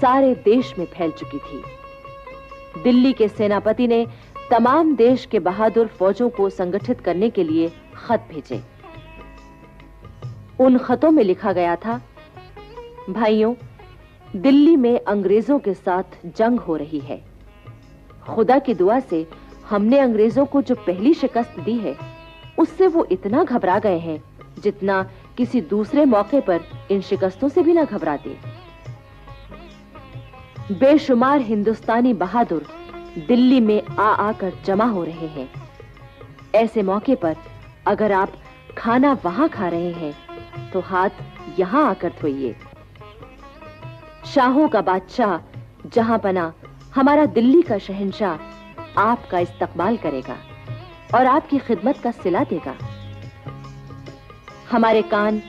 सारे देश में फैल चुकी थी। दिल्ली के सेनापति ने तमाम देश के बहादुर फौजों को संगठित करने के लिए खत भेजे। उन खतों में लिखा गया था, भाइयों, दिल्ली में अंग्रेजों के साथ जंग हो रही है। खुदा की दुआ से हमने अंग्रेजों को जो पहली शिकस्त दी है, उससे वो इतना घबरा गए हैं जितना किसी दूसरे मौके पर इन शिकस्तों से भी ना घबराते। बेशुमार हिंदुस्तानी बहादुर दिल्ली में आकर जमा हो रहे हैं। ऐसे मौके पर अगर आप खाना वहां खा रहे हैं तो हाथ यहां आकर धोइए। शाहों का बादशाह जहां पना हमारा दिल्ली का शहंशाह आपका इस्तकबाल करेगा और आपकी खिदमत का सिला देगा। हमारे कान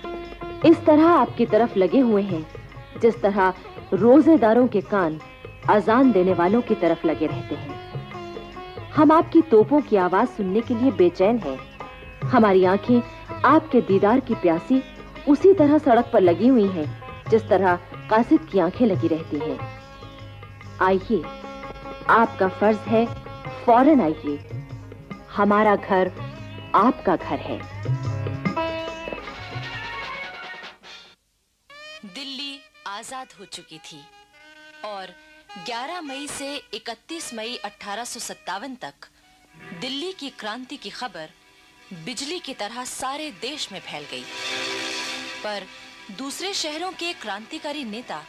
इस तरह आपकी तरफ लगे हुए हैं जिस तरह रोजेदारों के कान अजान देने वालों की तरफ लगे रहते हैं। हम आपकी तोपों की आवाज सुनने के लिए बेचैन हैं। हमारी आंखें आपके दीदार की प्यासी उसी तरह सड़क पर लगी हुई हैं जिस तरह कासिद की आंखें लगी रहती हैं। आइए, आपका फर्ज है, फौरन आइए। हमारा घर आपका घर है। दिल्ली आजाद हो चुकी थी और 11 मई से 31 मई 1857 तक दिल्ली की क्रांति की खबर बिजली की तरह सारे देश में फैल गई। पर दूसरे शहरों के क्रांतिकारी नेता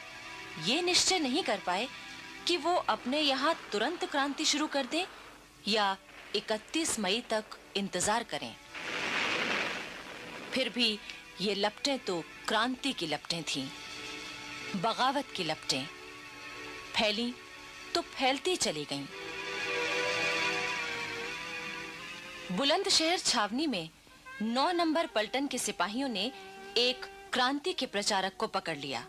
ये निश्चय नहीं कर पाए कि वो अपने यहाँ तुरंत क्रांति शुरू कर दें या 31 मई तक इंतजार करें। फिर भी ये लपटें तो क्रांति की लपटें थीं, बगावत की लपटें। फैली तो फैलती चली गईं। बुलंदशहर छावनी में 9 नंबर पलटन के सिपाहियों ने एक क्रांति के प्रचारक को पकड़ लिया।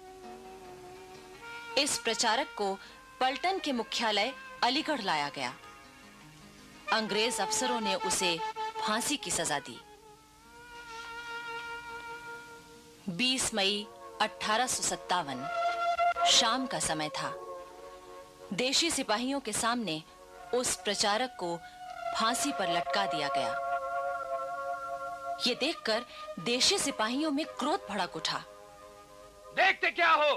इस प्रचारक को पलटन के मुख्यालय अलीगढ़ लाया गया। अंग्रेज अफसरों ने उसे फांसी की सजा दी। 20 मई 1857 शाम का समय था। देशी सिपाहियों के सामने उस प्रचारक को फांसी पर लटका दिया गया। ये देखकर देशी सिपाहियों में क्रोध भड़क उठा। देखते क्या हो,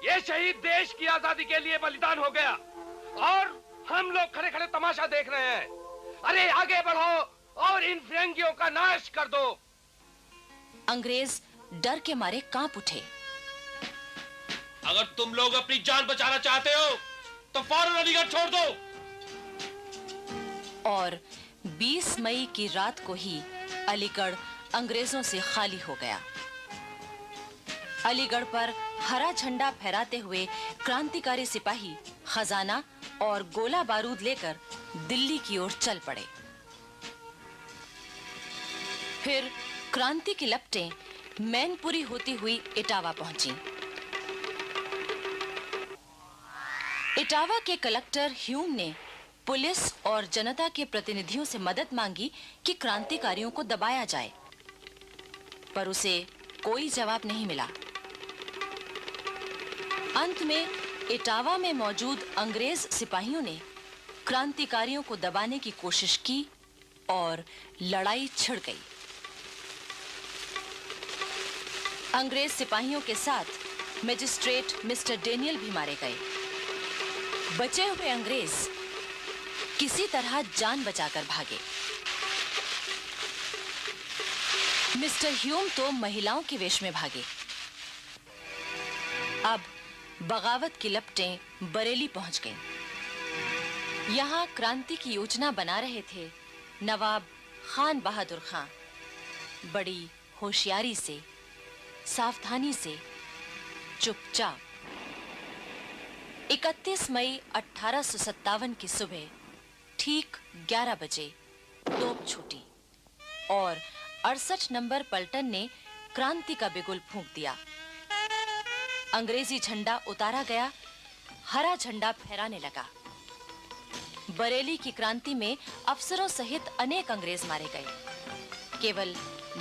ये शहीद देश की आजादी के लिए बलिदान हो गया और हम लोग खड़े खड़े तमाशा देख रहे हैं। अरे आगे बढ़ो और इन फिरंगियों का नाश कर दो। अंग्रेज डर के मारे कांप उठे। अगर तुम लोग अपनी जान बचाना चाहते हो तो फौरन अलीगढ़ छोड़ दो। और 20 मई की रात को ही अलीगढ़ अंग्रेजों से खाली हो गया। अलीगढ़ पर हरा झंडा फहराते हुए क्रांतिकारी सिपाही खजाना और गोला बारूद लेकर दिल्ली की ओर चल पड़े। फिर क्रांति की लपटें मैनपुरी होती हुई इटावा पहुंची। इटावा के कलेक्टर ह्यूम ने पुलिस और जनता के प्रतिनिधियों से मदद मांगी कि क्रांतिकारियों को दबाया जाए, पर उसे कोई जवाब नहीं मिला। अंत में इटावा में मौजूद अंग्रेज सिपाहियों ने क्रांतिकारियों को दबाने की कोशिश की और लड़ाई छिड़ गई। अंग्रेज सिपाहियों के साथ मजिस्ट्रेट मिस्टर डेनियल भी मारे गए। बचे हुए अंग्रेज किसी तरह जान बचाकर भागे। मिस्टर ह्यूम तो महिलाओं के वेश में भागे। अब बगावत की लपटें बरेली पहुंच गईं। यहां क्रांति की योजना बना रहे थे नवाब खान बहादुर खां। बड़ी होशियारी से, सावधानी से, चुपचाप 31 मई 1857 की सुबह ठीक 11 बजे तोप छूटी और 68 नंबर पलटन ने क्रांति का बिगुल फूंक दिया। अंग्रेजी झंडा उतारा गया, हरा झंडा फहराने लगा। बरेली की क्रांति में अफसरों सहित अनेक अंग्रेज मारे गए। केवल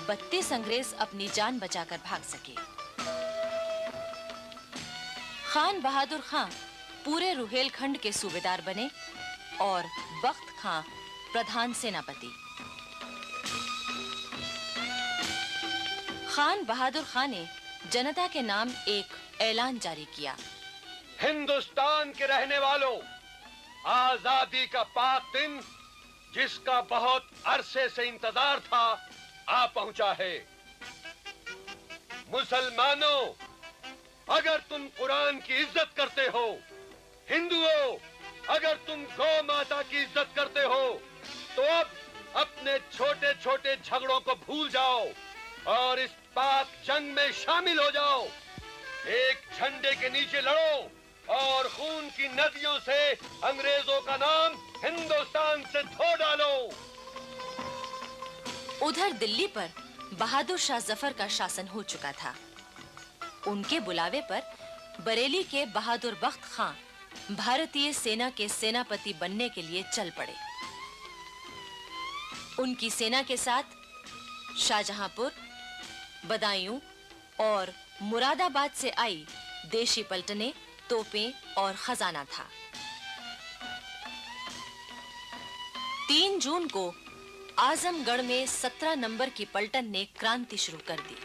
32 अंग्रेज अपनी जान बचाकर भाग सके। खान बहादुर खां पूरे रुहेलखंड के सूबेदार बने और बख्त खां प्रधान सेनापति। खान बहादुर खां ने जनता के नाम एक ऐलान जारी किया। हिंदुस्तान के रहने वालों, आजादी का पाक दिन जिसका बहुत अरसे से इंतजार था आ पहुंचा है। मुसलमानों, अगर तुम कुरान की इज्जत करते हो, हिंदुओं अगर तुम गौ माता की इज्जत करते हो, तो अब अपने छोटे छोटे झगड़ों को भूल जाओ और इस पाक जंग में शामिल हो जाओ। एक झंडे के नीचे लड़ो और खून की नदियों से अंग्रेजों का नाम हिंदुस्तान से धो डालो। उधर दिल्ली पर बहादुर शाह जफर का शासन हो चुका था। उनके बुलावे पर बरेली के बहादुर बख्त खां भारतीय सेना के सेनापति बनने के लिए चल पड़े। उनकी सेना के साथ शाहजहांपुर, बदायूं और मुरादाबाद से आई देशी पलटनें, तोपें और खजाना था। 3 जून को आजमगढ़ में 17 नंबर की पलटन ने क्रांति शुरू कर दी।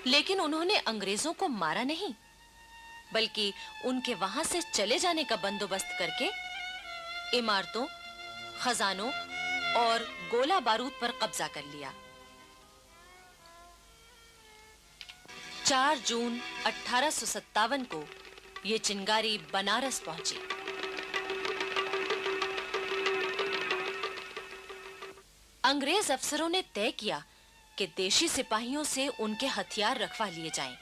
लेकिन उन्होंने अंग्रेजों को मारा नहीं, बल्कि उनके वहां से चले जाने का बंदोबस्त करके इमारतों, खजानों और गोला बारूद पर कब्जा कर लिया। 4 जून 1857 को ये चिंगारी बनारस पहुंची। अंग्रेज अफसरों ने तय किया कि देशी सिपाहियों से उनके हथियार रखवा लिए जाएं।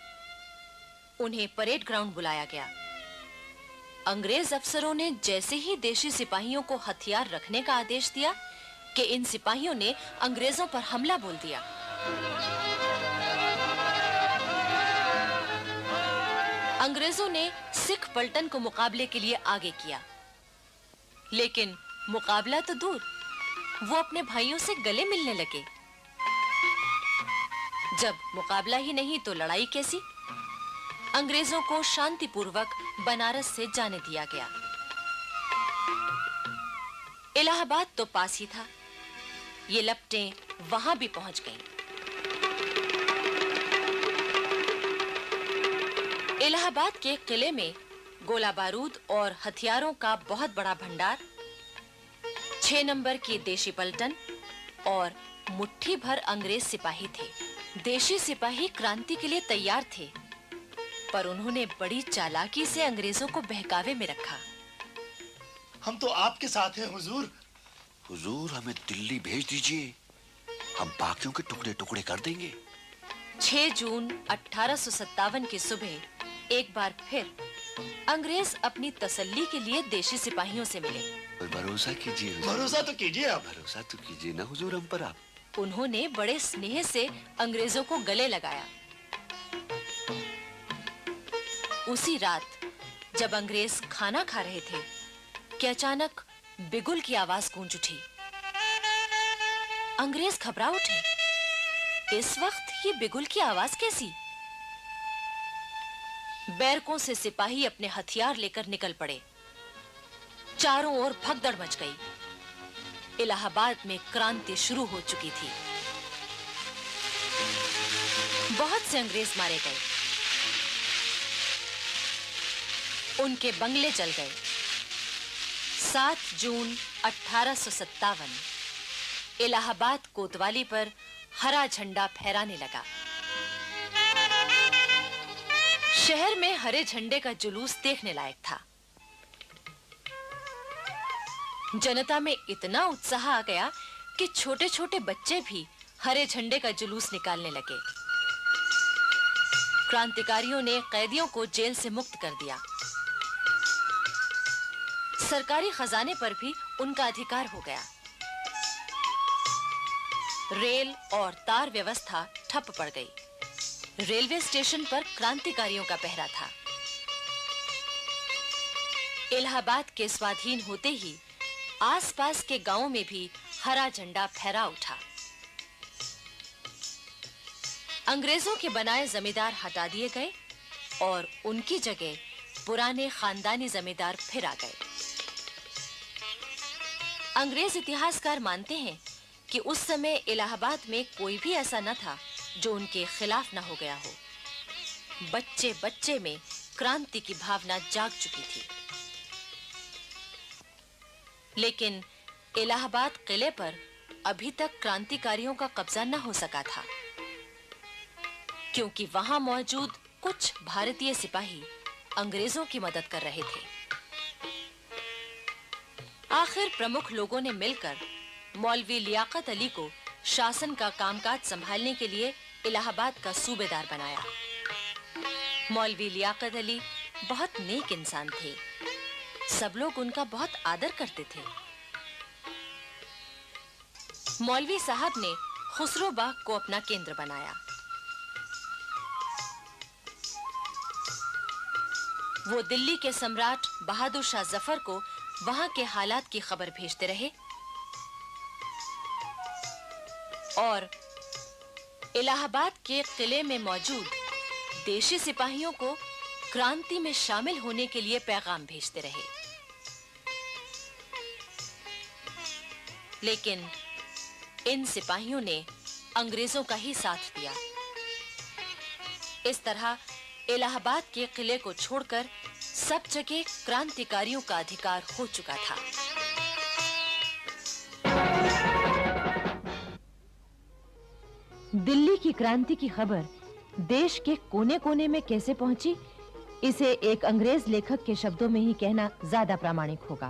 उन्हें परेड ग्राउंड बुलाया गया। अंग्रेज अफसरों ने जैसे ही देशी सिपाहियों को हथियार रखने का आदेश दिया कि इन सिपाहियों ने अंग्रेजों पर हमला बोल दिया। अंग्रेजों ने सिख पलटन को मुकाबले के लिए आगे किया, लेकिन मुकाबला तो दूर, वो अपने भाइयों से गले मिलने लगे। जब मुकाबला ही नहीं तो लड़ाई कैसी? अंग्रेजों को शांतिपूर्वक बनारस से जाने दिया गया। इलाहाबाद तो पास ही था। ये लपटें वहां भी पहुंच गईं। इलाहाबाद के किले में गोला बारूद और हथियारों का बहुत बड़ा भंडार, 6 नंबर की देशी पलटन और मुट्ठी भर अंग्रेज सिपाही थे। देशी सिपाही क्रांति के लिए तैयार थे, पर उन्होंने बड़ी चालाकी से अंग्रेजों को बहकावे में रखा। हम तो आपके साथ हैं हुजूर। हुजूर, हमें दिल्ली भेज दीजिए, हम बाकियों के टुकड़े टुकड़े कर देंगे। 6 जून 1857 की सुबह एक बार फिर अंग्रेज अपनी तसल्ली के लिए देशी सिपाहियों से मिले। भरोसा कीजिए, भरोसा तो कीजिए आप। भरोसा तो कीजिए ना हुजूर हम पर आप। उन्होंने बड़े स्नेह से अंग्रेजों को गले लगाया। उसी रात जब अंग्रेज खाना खा रहे थे कि अचानक बिगुल की आवाज गूंज उठी। अंग्रेज घबरा उठे। इस वक्त ये बिगुल की आवाज कैसी? बैरकों से सिपाही अपने हथियार लेकर निकल पड़े। चारों ओर भगदड़ मच गई। इलाहाबाद में क्रांति शुरू हो चुकी थी। बहुत से अंग्रेज मारे गए, उनके बंगले जल गए। 7 जून 1857 इलाहाबाद कोतवाली पर हरा झंडा फहराने लगा। शहर में हरे झंडे का जुलूस देखने लायक था। जनता में इतना उत्साह आ गया कि छोटे-छोटे बच्चे भी हरे झंडे का जुलूस निकालने लगे। क्रांतिकारियों ने कैदियों को जेल से मुक्त कर दिया। सरकारी खजाने पर भी उनका अधिकार हो गया। रेल और तार व्यवस्था ठप पड़ गई। रेलवे स्टेशन पर क्रांतिकारियों का पहरा था। इलाहाबाद के स्वाधीन होते ही आसपास के गांवों में भी हरा झंडा फहरा उठा। अंग्रेजों के बनाए जमींदार हटा दिए गए और उनकी जगह पुराने खानदानी जमींदार फिर आ गए। अंग्रेज इतिहासकार मानते हैं कि उस समय इलाहाबाद में कोई भी ऐसा न था जो उनके खिलाफ न हो गया हो। बच्चे-बच्चे में क्रांति की भावना जाग चुकी थी। लेकिन इलाहाबाद किले पर अभी तक क्रांतिकारियों का कब्जा न हो सका था, क्योंकि वहां मौजूद कुछ भारतीय सिपाही अंग्रेजों की मदद कर रहे थे। आखिर प्रमुख लोगों ने मिलकर मौलवी लियाकत अली को शासन का कामकाज संभालने के लिए इलाहाबाद का सूबेदार बनाया। मौलवी लियाकत अली बहुत नेक इंसान थे। सब लोग उनका बहुत आदर करते थे। मौलवी साहब ने खुसरो बाग को अपना केंद्र बनाया। वो दिल्ली के सम्राट बहादुर शाह जफर को वहां के हालात की खबर भेजते रहे और इलाहाबाद के किले में मौजूद देशी सिपाहियों को क्रांति में शामिल होने के लिए पैगाम भेजते रहे। लेकिन इन सिपाहियों ने अंग्रेजों का ही साथ दिया। इस तरह इलाहाबाद के किले को छोड़कर सब जगह क्रांतिकारियों का अधिकार हो चुका था। दिल्ली की क्रांति की खबर देश के कोने-कोने में कैसे पहुंची, इसे एक अंग्रेज लेखक के शब्दों में ही कहना ज्यादा प्रामाणिक होगा।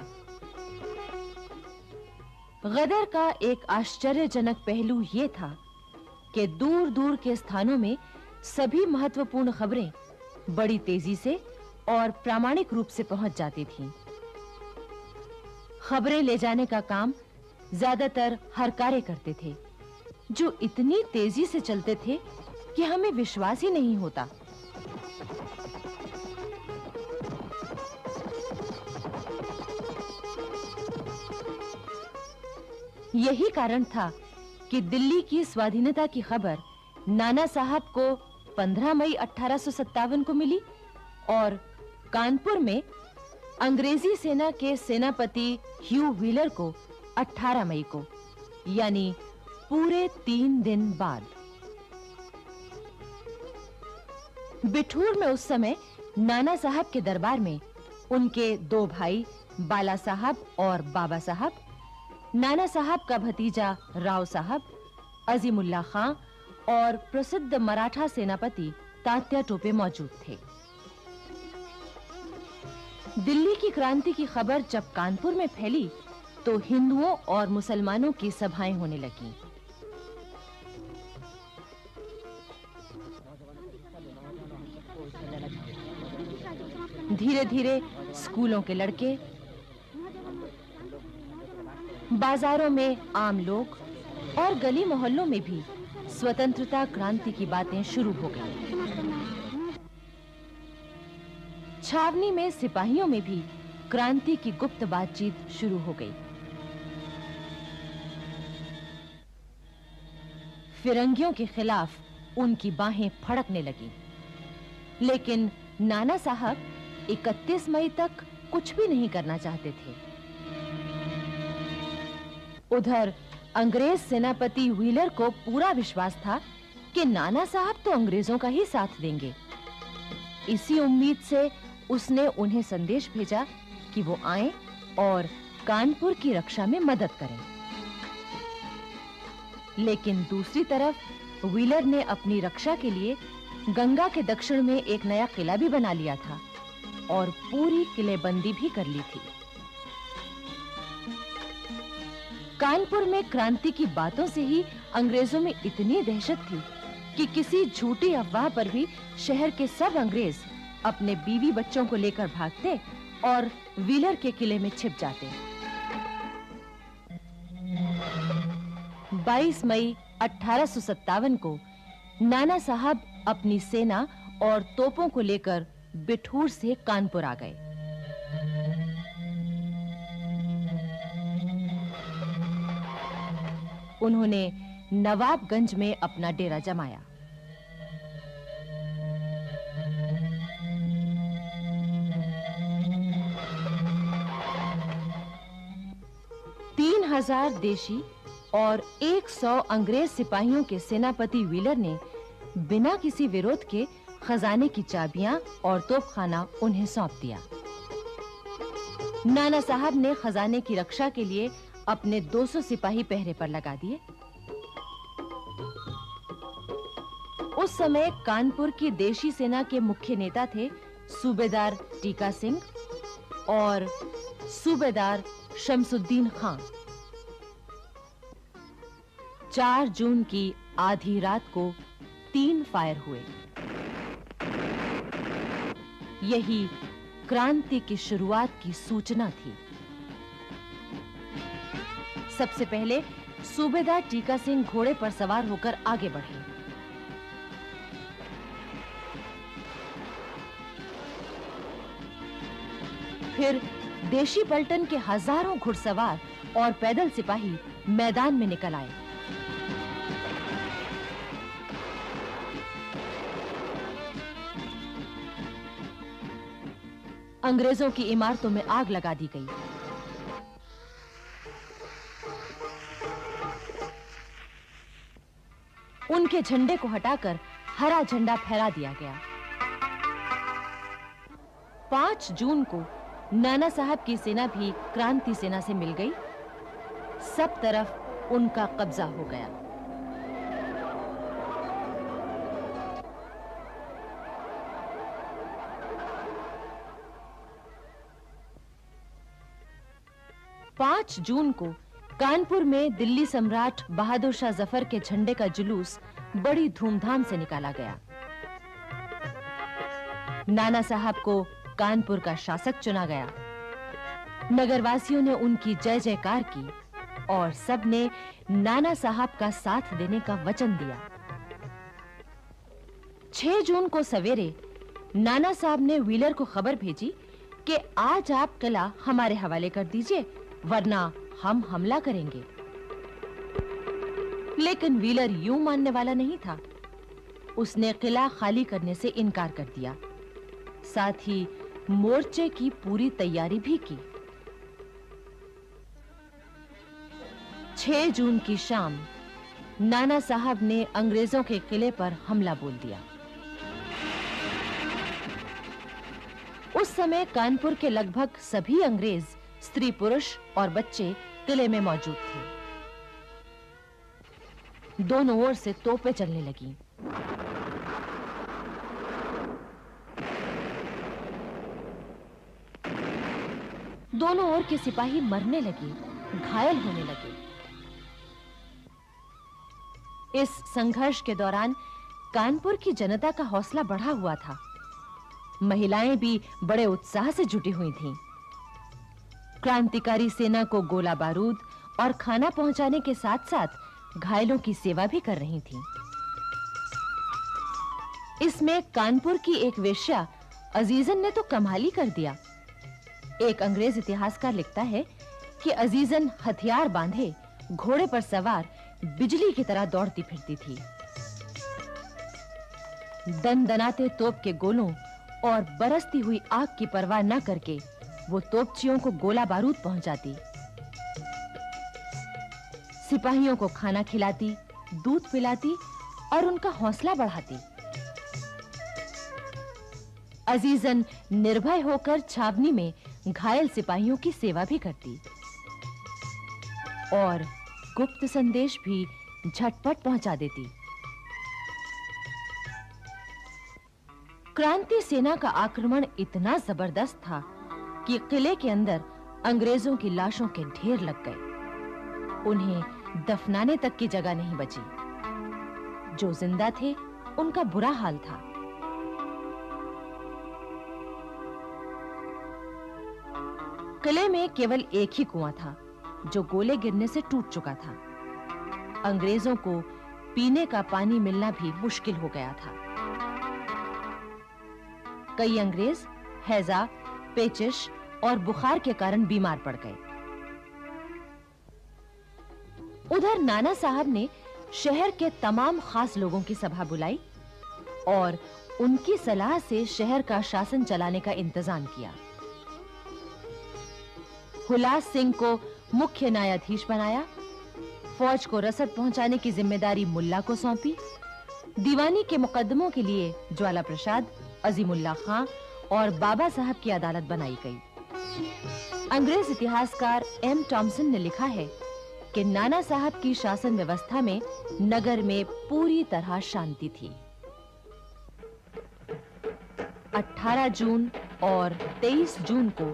गदर का एक आश्चर्यजनक पहलू यह था कि दूर-दूर के स्थानों में सभी महत्वपूर्ण खबरें बड़ी तेजी से और प्रामाणिक रूप से पहुंच जाती थीं। खबरें ले जाने का काम ज्यादातर हरकारे करते थे, जो इतनी तेजी से चलते थे कि हमें विश्वास ही नहीं होता। यही कारण था कि दिल्ली की स्वाधीनता की खबर नाना साहब को 15 मई 1857 को मिली और कानपुर में अंग्रेजी सेना के सेनापति ह्यू व्हीलर को 18 मई को, यानी पूरे 3 दिन बाद। बिठूर में उस समय नाना साहब के दरबार में उनके 2 भाई बाला साहब और बाबा साहब, नाना साहब का भतीजा राव साहब, अजीमुल्ला खां और प्रसिद्ध मराठा सेनापति तात्या टोपे मौजूद थे। दिल्ली की क्रांति की खबर जब कानपुर में फैली तो हिंदुओं और मुसलमानों की सभाएं होने लगीं। धीरे-धीरे स्कूलों के लड़के, बाजारों में आम लोग और गली मोहल्लों में भी स्वतंत्रता क्रांति की बातें शुरू हो गईं। छावनी में सिपाहियों में भी क्रांति की गुप्त बातचीत शुरू हो गई। फिरंगियों के खिलाफ उनकी बाहें फड़कने लगी। लेकिन नाना साहब 31 मई तक कुछ भी नहीं करना चाहते थे। उधर अंग्रेज सेनापति व्हीलर को पूरा विश्वास था कि नाना साहब तो अंग्रेजों का ही साथ देंगे। इसी उम्मीद से उसने उन्हें संदेश भेजा कि वो आएं और कानपुर की रक्षा में मदद करें। लेकिन दूसरी तरफ व्हीलर ने अपनी रक्षा के लिए गंगा के दक्षिण में एक नया किला भी बना लिया था और पूरी किलेबंदी भी कर ली थी। कानपुर में क्रांति की बातों से ही अंग्रेजों में इतनी दहशत थी कि किसी झूठी अफवाह पर भी शहर के सब अंग्रेज अपने बीवी बच्चों को लेकर भागते और व्हीलर के किले में छिप जाते। 22 मई 1857 को नाना साहब अपनी सेना और तोपों को लेकर बिठूर से कानपुर आ गए। उन्होंने नवाबगंज में अपना डेरा जमाया। 3000 देशी और 100 अंग्रेज सिपाहियों के सेनापति व्हीलर ने बिना किसी विरोध के खजाने की चाबियां और तोपखाना उन्हें सौंप दिया। नाना साहब ने खजाने की रक्षा के लिए अपने 200 सिपाही पहरे पर लगा दिए। उस समय कानपुर की देशी सेना के मुख्य नेता थे सूबेदार टीका सिंह और सूबेदार शमसुद्दीन खान। 4 जून की आधी रात को 3 फायर हुए। यही क्रांति की शुरुआत की सूचना थी। सबसे पहले सूबेदार टीका सिंह घोड़े पर सवार होकर आगे बढ़े। फिर देशी पलटन के हजारों घुड़सवार और पैदल सिपाही मैदान में निकल आए। अंग्रेजों की इमारतों में आग लगा दी गई। उनके झंडे को हटाकर हरा झंडा फहरा दिया गया। 5 जून को नाना साहब की सेना भी क्रांति सेना से मिल गई। सब तरफ उनका कब्जा हो गया। पाँच जून को कानपुर में दिल्ली सम्राट बहादुर शाह जफर के झंडे का जुलूस बड़ी धूमधाम से निकाला गया। नाना साहब को कानपुर का शासक चुना गया। नगरवासियों ने उनकी जय जयकार की और सबने नाना साहब का साथ देने का वचन दिया। 6 जून को सवेरे नाना साहब ने व्हीलर को खबर भेजी कि आज आप किला हमारे हवाले कर दीजिए, वरना हम हमला करेंगे। लेकिन व्हीलर यूं मानने वाला नहीं था। उसने किला खाली करने से इनकार कर दिया। साथ ही मोर्चे की पूरी तैयारी भी की। 6 जून की शाम नाना साहब ने अंग्रेजों के किले पर हमला बोल दिया। उस समय कानपुर के लगभग सभी अंग्रेज, स्त्री पुरुष और बच्चे किले में मौजूद थे। दोनों ओर से तोपें चलने लगीं। दोनों ओर के सिपाही मरने लगे, घायल होने लगे। इस संघर्ष के दौरान कानपुर की जनता का हौसला बढ़ा हुआ था। महिलाएं भी बड़े उत्साह से जुटी हुई थीं। क्रांतिकारी सेना को गोला बारूद और खाना पहुंचाने के साथ-साथ घायलों की सेवा भी कर रही थीं। इसमें कानपुर की एक वेश्या अजीजन ने तो कमाल ही कर दिया। एक अंग्रेज इतिहासकार लिखता है कि अजीजन हथियार बांधे घोड़े पर सवार बिजली की तरह दौड़ती फिरती थी। दनदनाते तोप के गोलों और बरसती हुई आग की परवाह न करके वो तोपचियों को गोला बारूद पहुंचाती, सिपाहियों को खाना खिलाती, दूध पिलाती और उनका हौसला बढ़ाती। अजीजन निर्भय होकर छावनी में घायल सिपाहियों की सेवा भी करती और गुप्त संदेश भी झटपट पहुंचा देती। क्रांति सेना का आक्रमण इतना जबरदस्त था कि किले के अंदर अंग्रेजों की लाशों के ढेर लग गए। उन्हें दफनाने तक की जगह नहीं बची। जो जिंदा थे उनका बुरा हाल था। किले में केवल एक ही कुआं था जो गोले गिरने से टूट चुका था। अंग्रेजों को पीने का पानी मिलना भी मुश्किल हो गया था। कई अंग्रेज हैजा, पेचिश और बुखार के कारण बीमार पड़ गए। उधर नाना साहब ने शहर के तमाम खास लोगों की सभा बुलाई और उनकी सलाह से शहर का शासन चलाने का इंतजाम किया। हुलास सिंह को मुख्य न्यायाधीश बनाया, फौज को रसद पहुंचाने की जिम्मेदारी मुल्ला को सौंपी, दीवानी के मुकदमों के लिए ज्वाला प्रसाद, अजीमुल्लाह खां और बाबा साहब की अदालत बनाई गई। अंग्रेज इतिहासकार एम टॉमसन ने लिखा है कि नाना साहब की शासन व्यवस्था में नगर में पूरी तरह शांति थी। 18 जून और 23 जून को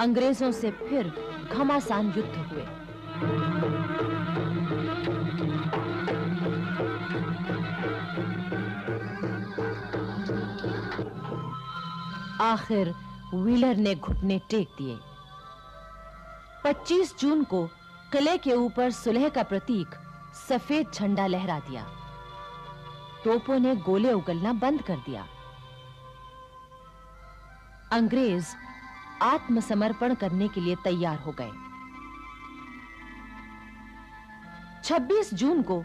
अंग्रेजों से फिर घमासान युद्ध हुए। आखिर व्हीलर ने घुटने टेक दिए। 25 जून को किले के ऊपर सुलह का प्रतीक सफेद झंडा लहरा दिया। तोपों ने गोले उगलना बंद कर दिया। अंग्रेज आत्मसमर्पण करने के लिए तैयार हो गए। 26 जून को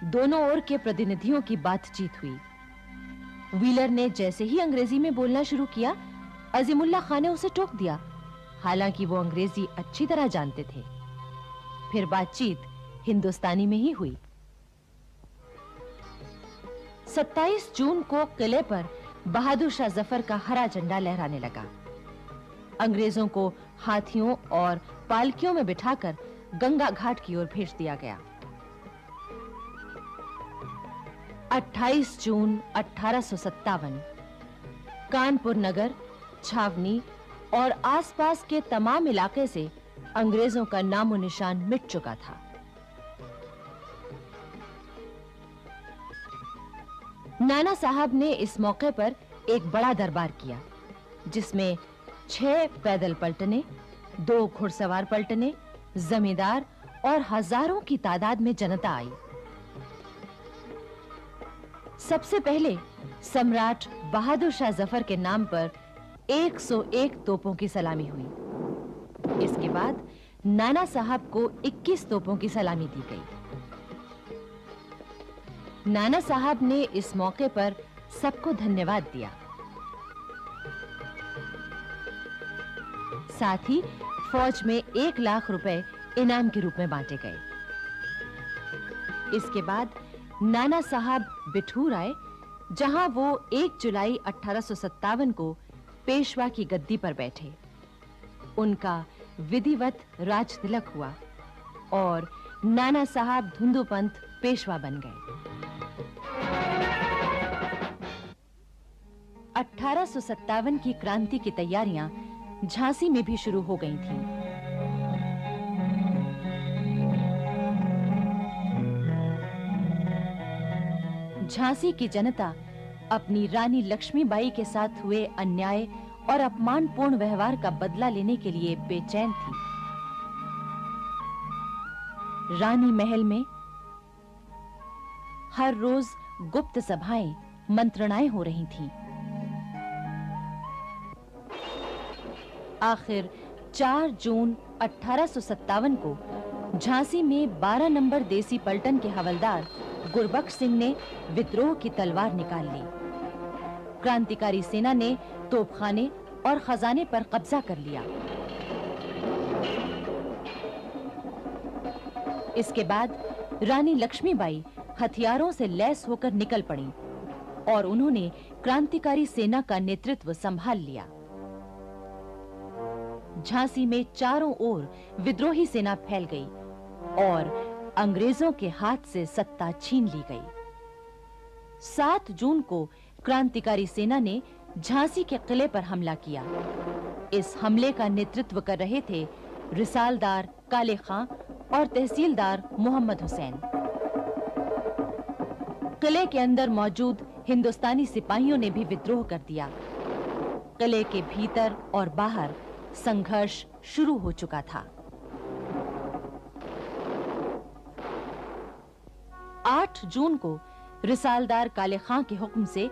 दोनों ओर के प्रतिनिधियों की बातचीत हुई। व्हीलर ने जैसे ही अंग्रेजी में बोलना शुरू किया, अजीमुल्लाह खान ने उसे टोक दिया, हालांकि वो अंग्रेजी अच्छी तरह जानते थे। फिर बातचीत हिंदुस्तानी में ही हुई। 27 जून को किले पर बहादुर शाह जफर का हरा झंडा लहराने लगा। अंग्रेजों को हाथियों और पालकियों में बिठाकर गंगा घाट की ओर भेज दिया गया। 28 जून 1857 कानपुर नगर, छावनी और आसपास के तमाम इलाके से अंग्रेजों का नामो निशान मिट चुका था। नाना साहब ने इस मौके पर एक बड़ा दरबार किया, जिसमें 6 पैदल पलटने, 2 घुड़सवार पलटने, जमींदार और हजारों की तादाद में जनता आई। सबसे पहले सम्राट बहादुर शाह जफर के नाम पर 101 तोपों की सलामी हुई। इसके बाद नाना साहब को 21 तोपों की सलामी दी गई। नाना साहब ने इस मौके पर सबको धन्यवाद दिया। साथ ही फौज में 1 लाख रुपए इनाम के रूप में बांटे गए। इसके बाद नाना साहब बिठूर आए, जहां वो 1 जुलाई 1857 को पेशवा की गद्दी पर बैठे। उनका विधिवत राज तिलक हुआ और नाना साहब धुंधुपंत पेशवा बन गए। 1857 की क्रांति की तैयारियां झांसी में भी शुरू हो गई थीं। झांसी की जनता अपनी रानी लक्ष्मीबाई के साथ हुए अन्याय और अपमानपूर्ण व्यवहार का बदला लेने के लिए बेचैन थी। रानी महल में हर रोज गुप्त सभाएं, मंत्रणाएं हो रही थीं। आखिर 4 जून 1857 को झांसी में 12 नंबर देसी पलटन के हवलदार गुरबख्श सिंह ने विद्रोह की तलवार निकाल ली। क्रांतिकारी सेना ने तोपखाने और खजाने पर कब्जा कर लिया। इसके बाद रानी लक्ष्मीबाई हथियारों से लैस होकर निकल पड़ी और उन्होंने क्रांतिकारी सेना का नेतृत्व संभाल लिया। झांसी में चारों ओर विद्रोही सेना फैल गई और अंग्रेजों के हाथ से सत्ता छीन ली गई। 7 जून को क्रांतिकारी सेना ने झांसी के किले पर हमला किया। इस हमले का नेतृत्व कर रहे थे रिसालदार काले खां और तहसीलदार मोहम्मद हुसैन। किले के अंदर मौजूद हिंदुस्तानी सिपाहियों ने भी विद्रोह कर दिया। किले के भीतर और बाहर संघर्ष शुरू हो चुका था। 8 जून को रिसालदार काले खां के हुक्म से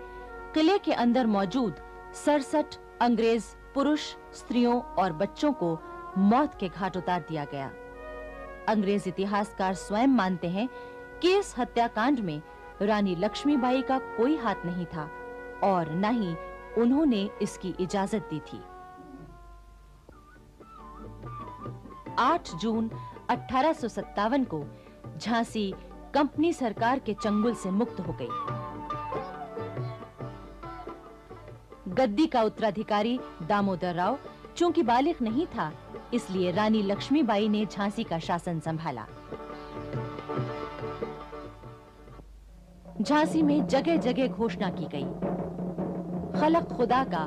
किले के अंदर मौजूद 67 अंग्रेज पुरुष, स्त्रियों और बच्चों को मौत के घाट उतार दिया गया। अंग्रेज इतिहासकार स्वयं मानते हैं कि इस हत्याकांड में रानी लक्ष्मीबाई का कोई हाथ नहीं था और न ही उन्होंने इसकी इजाजत दी थी। 8 जून 1857 को झांसी कंपनी सरकार के चंगुल से मुक्त हो गई। गद्दी का उत्तराधिकारी दामोदर राव चूंकि बालिग नहीं था, इसलिए रानी लक्ष्मीबाई ने झांसी का शासन संभाला। झांसी में जगह-जगह घोषणा की गई, खलक खुदा का,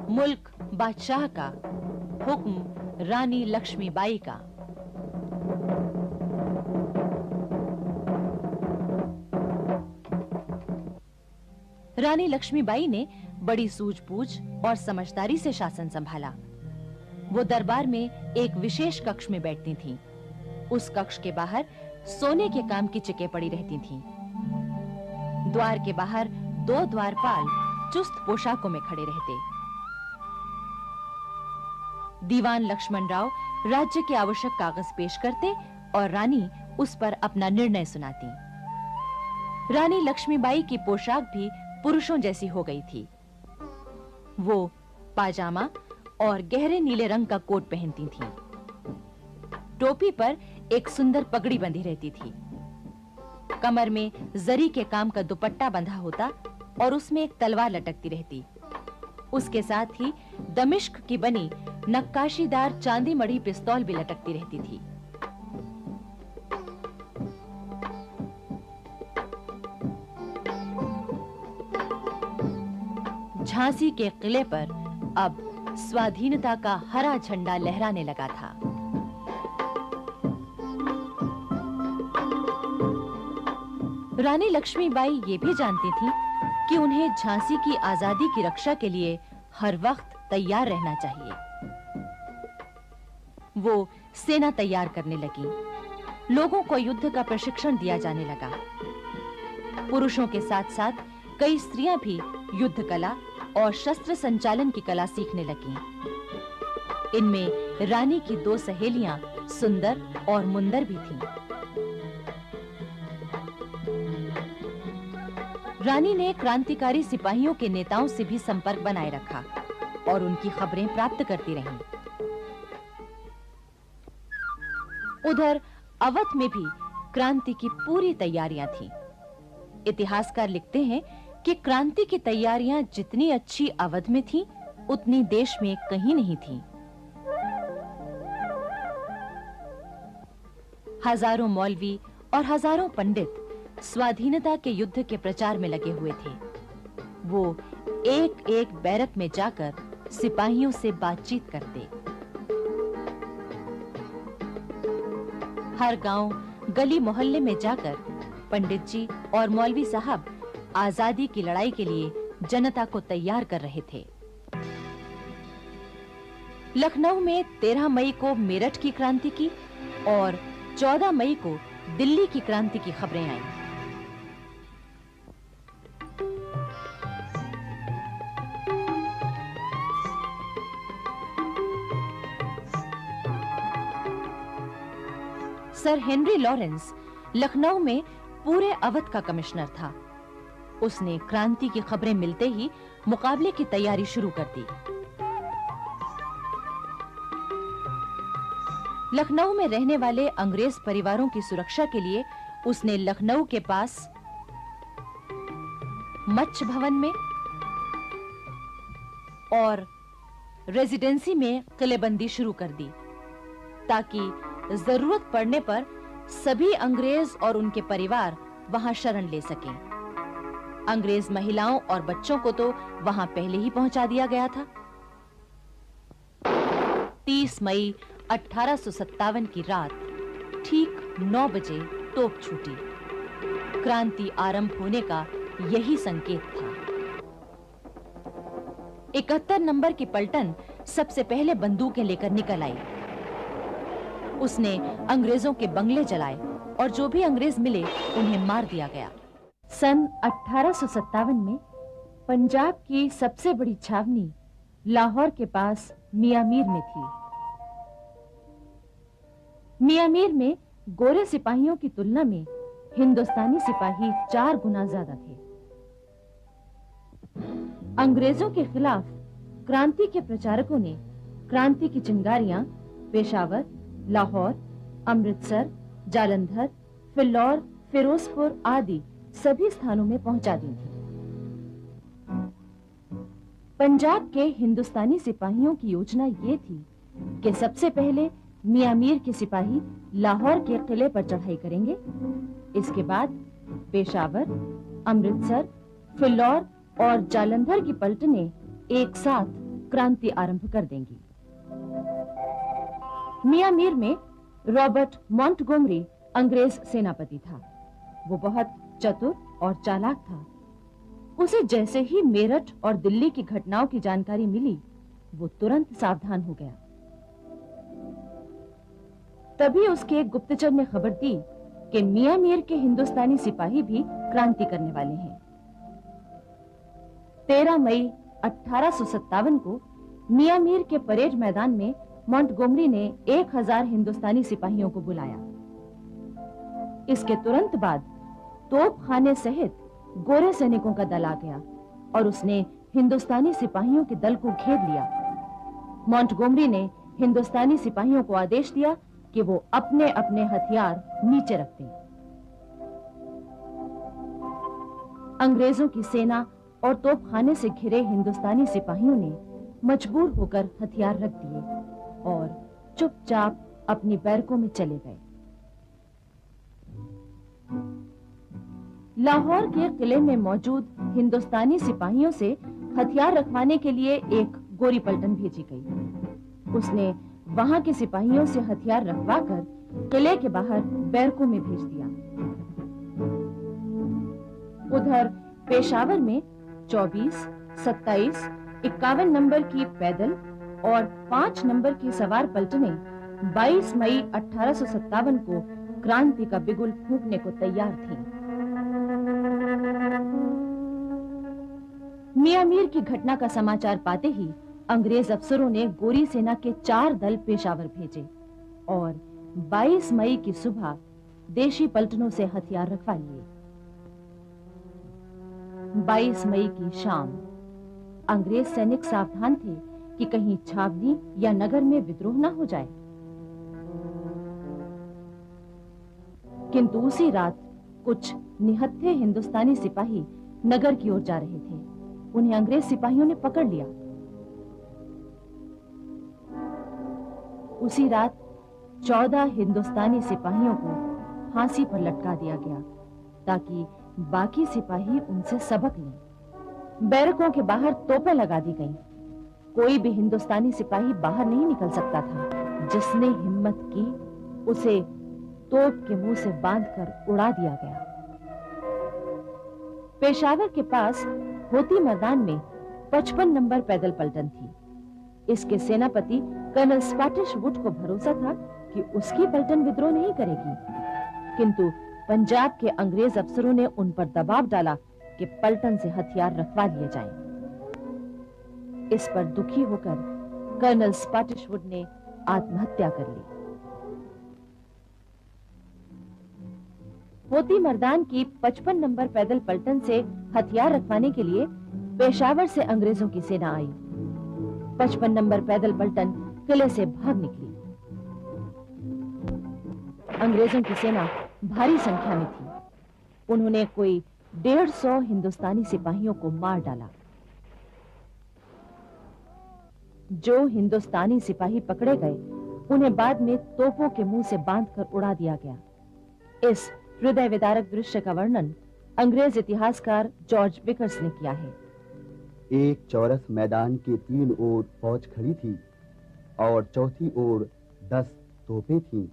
मुल्क बादशाह का, हुक्म रानी लक्ष्मीबाई का। रानी लक्ष्मीबाई ने बड़ी सूझबूझ और समझदारी से शासन संभाला। वो दरबार में एक विशेष कक्ष में बैठती थीं। उस कक्ष के बाहर सोने के काम की चिकें पड़ी रहती थीं। द्वार के बाहर 2 द्वारपाल चुस्त पोशाकों में खड़े रहते। दीवान लक्ष्मण राव राज्य के आवश्यक कागज पेश करते और रानी उस पर अपना निर्णय सुनाती। रानी लक्ष्मीबाई की पोशाक भी पुरुषों जैसी हो गई थी। वो पाजामा और गहरे नीले रंग का कोट पहनती थीं। टोपी पर एक सुंदर पगड़ी बंधी रहती थी। कमर में जरी के काम का दुपट्टा बंधा होता और उसमें एक तलवार लटकती रहती। उसके साथ ही दमिश्क की बनी नक्काशीदार चांदी मढ़ी पिस्तौल भी लटकती रहती थी। झांसी के किले पर अब स्वाधीनता का हरा झंडा लहराने लगा था। रानी लक्ष्मीबाई ये भी जानती थी कि उन्हें झांसी की आजादी की रक्षा के लिए हर वक्त तैयार रहना चाहिए। वो सेना तैयार करने लगी। लोगों को युद्ध का प्रशिक्षण दिया जाने लगा। पुरुषों के साथ-साथ कई स्त्रियां भी युद्ध कला और शस्त्र संचालन की कला सीखने लगीं। इनमें रानी की 2 सहेलियां सुंदर और मुंदर भी थीं। रानी ने क्रांतिकारी सिपाहियों के नेताओं से भी संपर्क बनाए रखा और उनकी खबरें प्राप्त करती रहीं। उधर अवध में भी क्रांति की पूरी तैयारियां थीं। इतिहासकार लिखते हैं कि क्रांति की तैयारियां जितनी अच्छी अवध में थीं, उतनी देश में कहीं नहीं थीं। हजारों मौलवी और हजारों पंडित स्वाधीनता के युद्ध के प्रचार में लगे हुए थे। वो एक-एक बैरक में जाकर सिपाहियों से बातचीत करते। हर गांव, गली मोहल्ले में जाकर पंडित जी और मौलवी साहब आजादी की लड़ाई के लिए जनता को तैयार कर रहे थे। लखनऊ में 13 मई को मेरठ की क्रांति की और 14 मई को दिल्ली की क्रांति की खबरें आईं। सर हेनरी लॉरेंस लखनऊ में पूरे अवध का कमिश्नर था। उसने क्रांति की खबरें मिलते ही मुकाबले की तैयारी शुरू कर दी। लखनऊ में रहने वाले अंग्रेज परिवारों की सुरक्षा के लिए उसने लखनऊ के पास मच्छ भवन में और रेजिडेंसी में किलेबंदी शुरू कर दी, ताकि जरूरत पड़ने पर सभी अंग्रेज और उनके परिवार वहां शरण ले सकें। अंग्रेज महिलाओं और बच्चों को तो वहां पहले ही पहुंचा दिया गया था। 30 मई 1857 की रात ठीक 9 बजे तोप छूटी। क्रांति आरंभ होने का यही संकेत था। 71 नंबर की पलटन सबसे पहले बंदूकें लेकर निकल आई। उसने अंग्रेजों के बंगले जलाए और जो भी अंग्रेज मिले उन्हें मार दिया गया। सन 1857 में पंजाब की सबसे बड़ी छावनी लाहौर के पास मियामीर में थी। मियामीर में गोरे सिपाहियों की तुलना में हिंदुस्तानी सिपाही 4 गुना ज्यादा थे। अंग्रेजों के खिलाफ क्रांति के प्रचारकों ने क्रांति की चिंगारियां पेशावर, लाहौर, अमृतसर, जालंधर, फिल्लौर, फिरोजपुर आदि सभी स्थानों में पहुंचा दी थी। पंजाब के हिंदुस्तानी सिपाहियों की योजना ये थी कि सबसे पहले मियां मीर के सिपाही लाहौर के किले पर चढ़ाई करेंगे। इसके बाद पेशावर, अमृतसर, फिल्लौर और जालंधर की पलटनें एक साथ क्रांति आरंभ कर देंगी। मियां मीर में रॉबर्ट मॉन्टगोमरी अंग्रेज सेनापति था। वो बहुत चतुर और चालाक था। उसे जैसे ही मेरठ और दिल्ली की घटनाओं की जानकारी मिली, वो तुरंत सावधान हो गया। तभी उसके एक गुप्तचर ने खबर दी कि मियां मीर के हिंदुस्तानी सिपाही भी क्रांति करने वाले हैं। 13 मई 1857 को मियां मीर के परेड मैदान में मॉन्टगोमरी ने 1000 हिंदुस्तानी सिपाहियों को बुलाया। इसके तुरंत बाद तोपखाने सहित गोरे सैनिकों का दल आ गया और उसने हिंदुस्तानी सिपाहियों के दल को घेर लिया। मॉन्टगोमरी ने हिंदुस्तानी सिपाहियों को आदेश दिया कि वो अपने अपने हथियार नीचे रख दें। अंग्रेजों की सेना और तोपखाने से घिरे हिंदुस्तानी सिपाहियों ने मजबूर होकर हथियार रख दिए और चुपचाप अपनी बैरकों में चले गए। लाहौर के किले में मौजूद हिंदुस्तानी सिपाहियों से हथियार रखवाने के लिए एक गोरी पलटन भेजी गई। उसने वहां के सिपाहियों से हथियार रखवाकर किले के बाहर बैरकों में भेज दिया। उधर पेशावर में 24, 27, 51 नंबर की पैदल और 5 नंबर की सवार पलटनें 22 मई 1857 को क्रांति का बिगुल फूंकने को तैयार थीं। मियां मीर की घटना का समाचार पाते ही अंग्रेज अफसरों ने गोरी सेना के 4 दल पेशावर भेजे और 22 मई की सुबह देशी पलटनों से हथियार रखवा लिए। 22 मई की शाम अंग्रेज सैनिक सावधान थे कि कहीं छावनी या नगर में विद्रोह न हो जाए, किंतु उसी रात कुछ निहत्थे हिंदुस्तानी सिपाही नगर की ओर जा रहे थे। उन्हें अंग्रेज सिपाहियों ने पकड़ लिया। उसी रात 14 हिंदुस्तानी सिपाहियों को फांसी पर लटका दिया गया ताकि बाकी सिपाही उनसे सबक लें। बैरकों के बाहर तोपें लगा दी गईं। कोई भी हिंदुस्तानी सिपाही बाहर नहीं निकल सकता था। जिसने हिम्मत की उसे तोप के मुंह से बांधकर उड़ा दिया गया। पेशावर के पास होती मैदान में 55 नंबर पैदल पलटन थी। इसके सेनापति कर्नल स्पैटिश वुड को भरोसा था कि उसकी पलटन विद्रोह नहीं करेगी, किंतु पंजाब के अंग्रेज अफसरों ने उन पर दबाव डाला कि पलटन से हथियार रखवा लिए जाएं। इस पर दुखी होकर कर्नल स्पैटिश वुड ने आत्महत्या कर ली। होती मर्दान की 55 नंबर पैदल पलटन से हथियार रखवाने के लिए पेशावर से अंग्रेजों की सेना आई। 55 नंबर पैदल पलटन किले से भाग निकली। अंग्रेजों की सेना भारी संख्या में थी। उन्होंने कोई 150 हिंदुस्तानी सिपाहियों को मार डाला। जो हिंदुस्तानी सिपाही पकड़े गए उन्हें बाद में तोपों के मुंह से बांधकर उड़ा दिया गया। इस हृदय विदारक दृश्य का वर्णन अंग्रेज इतिहासकार जॉर्ज विकर्स ने किया है। एक चौरस मैदान के 3 ओर फौज खड़ी थी और चौथी ओर 10 तोपें थीं।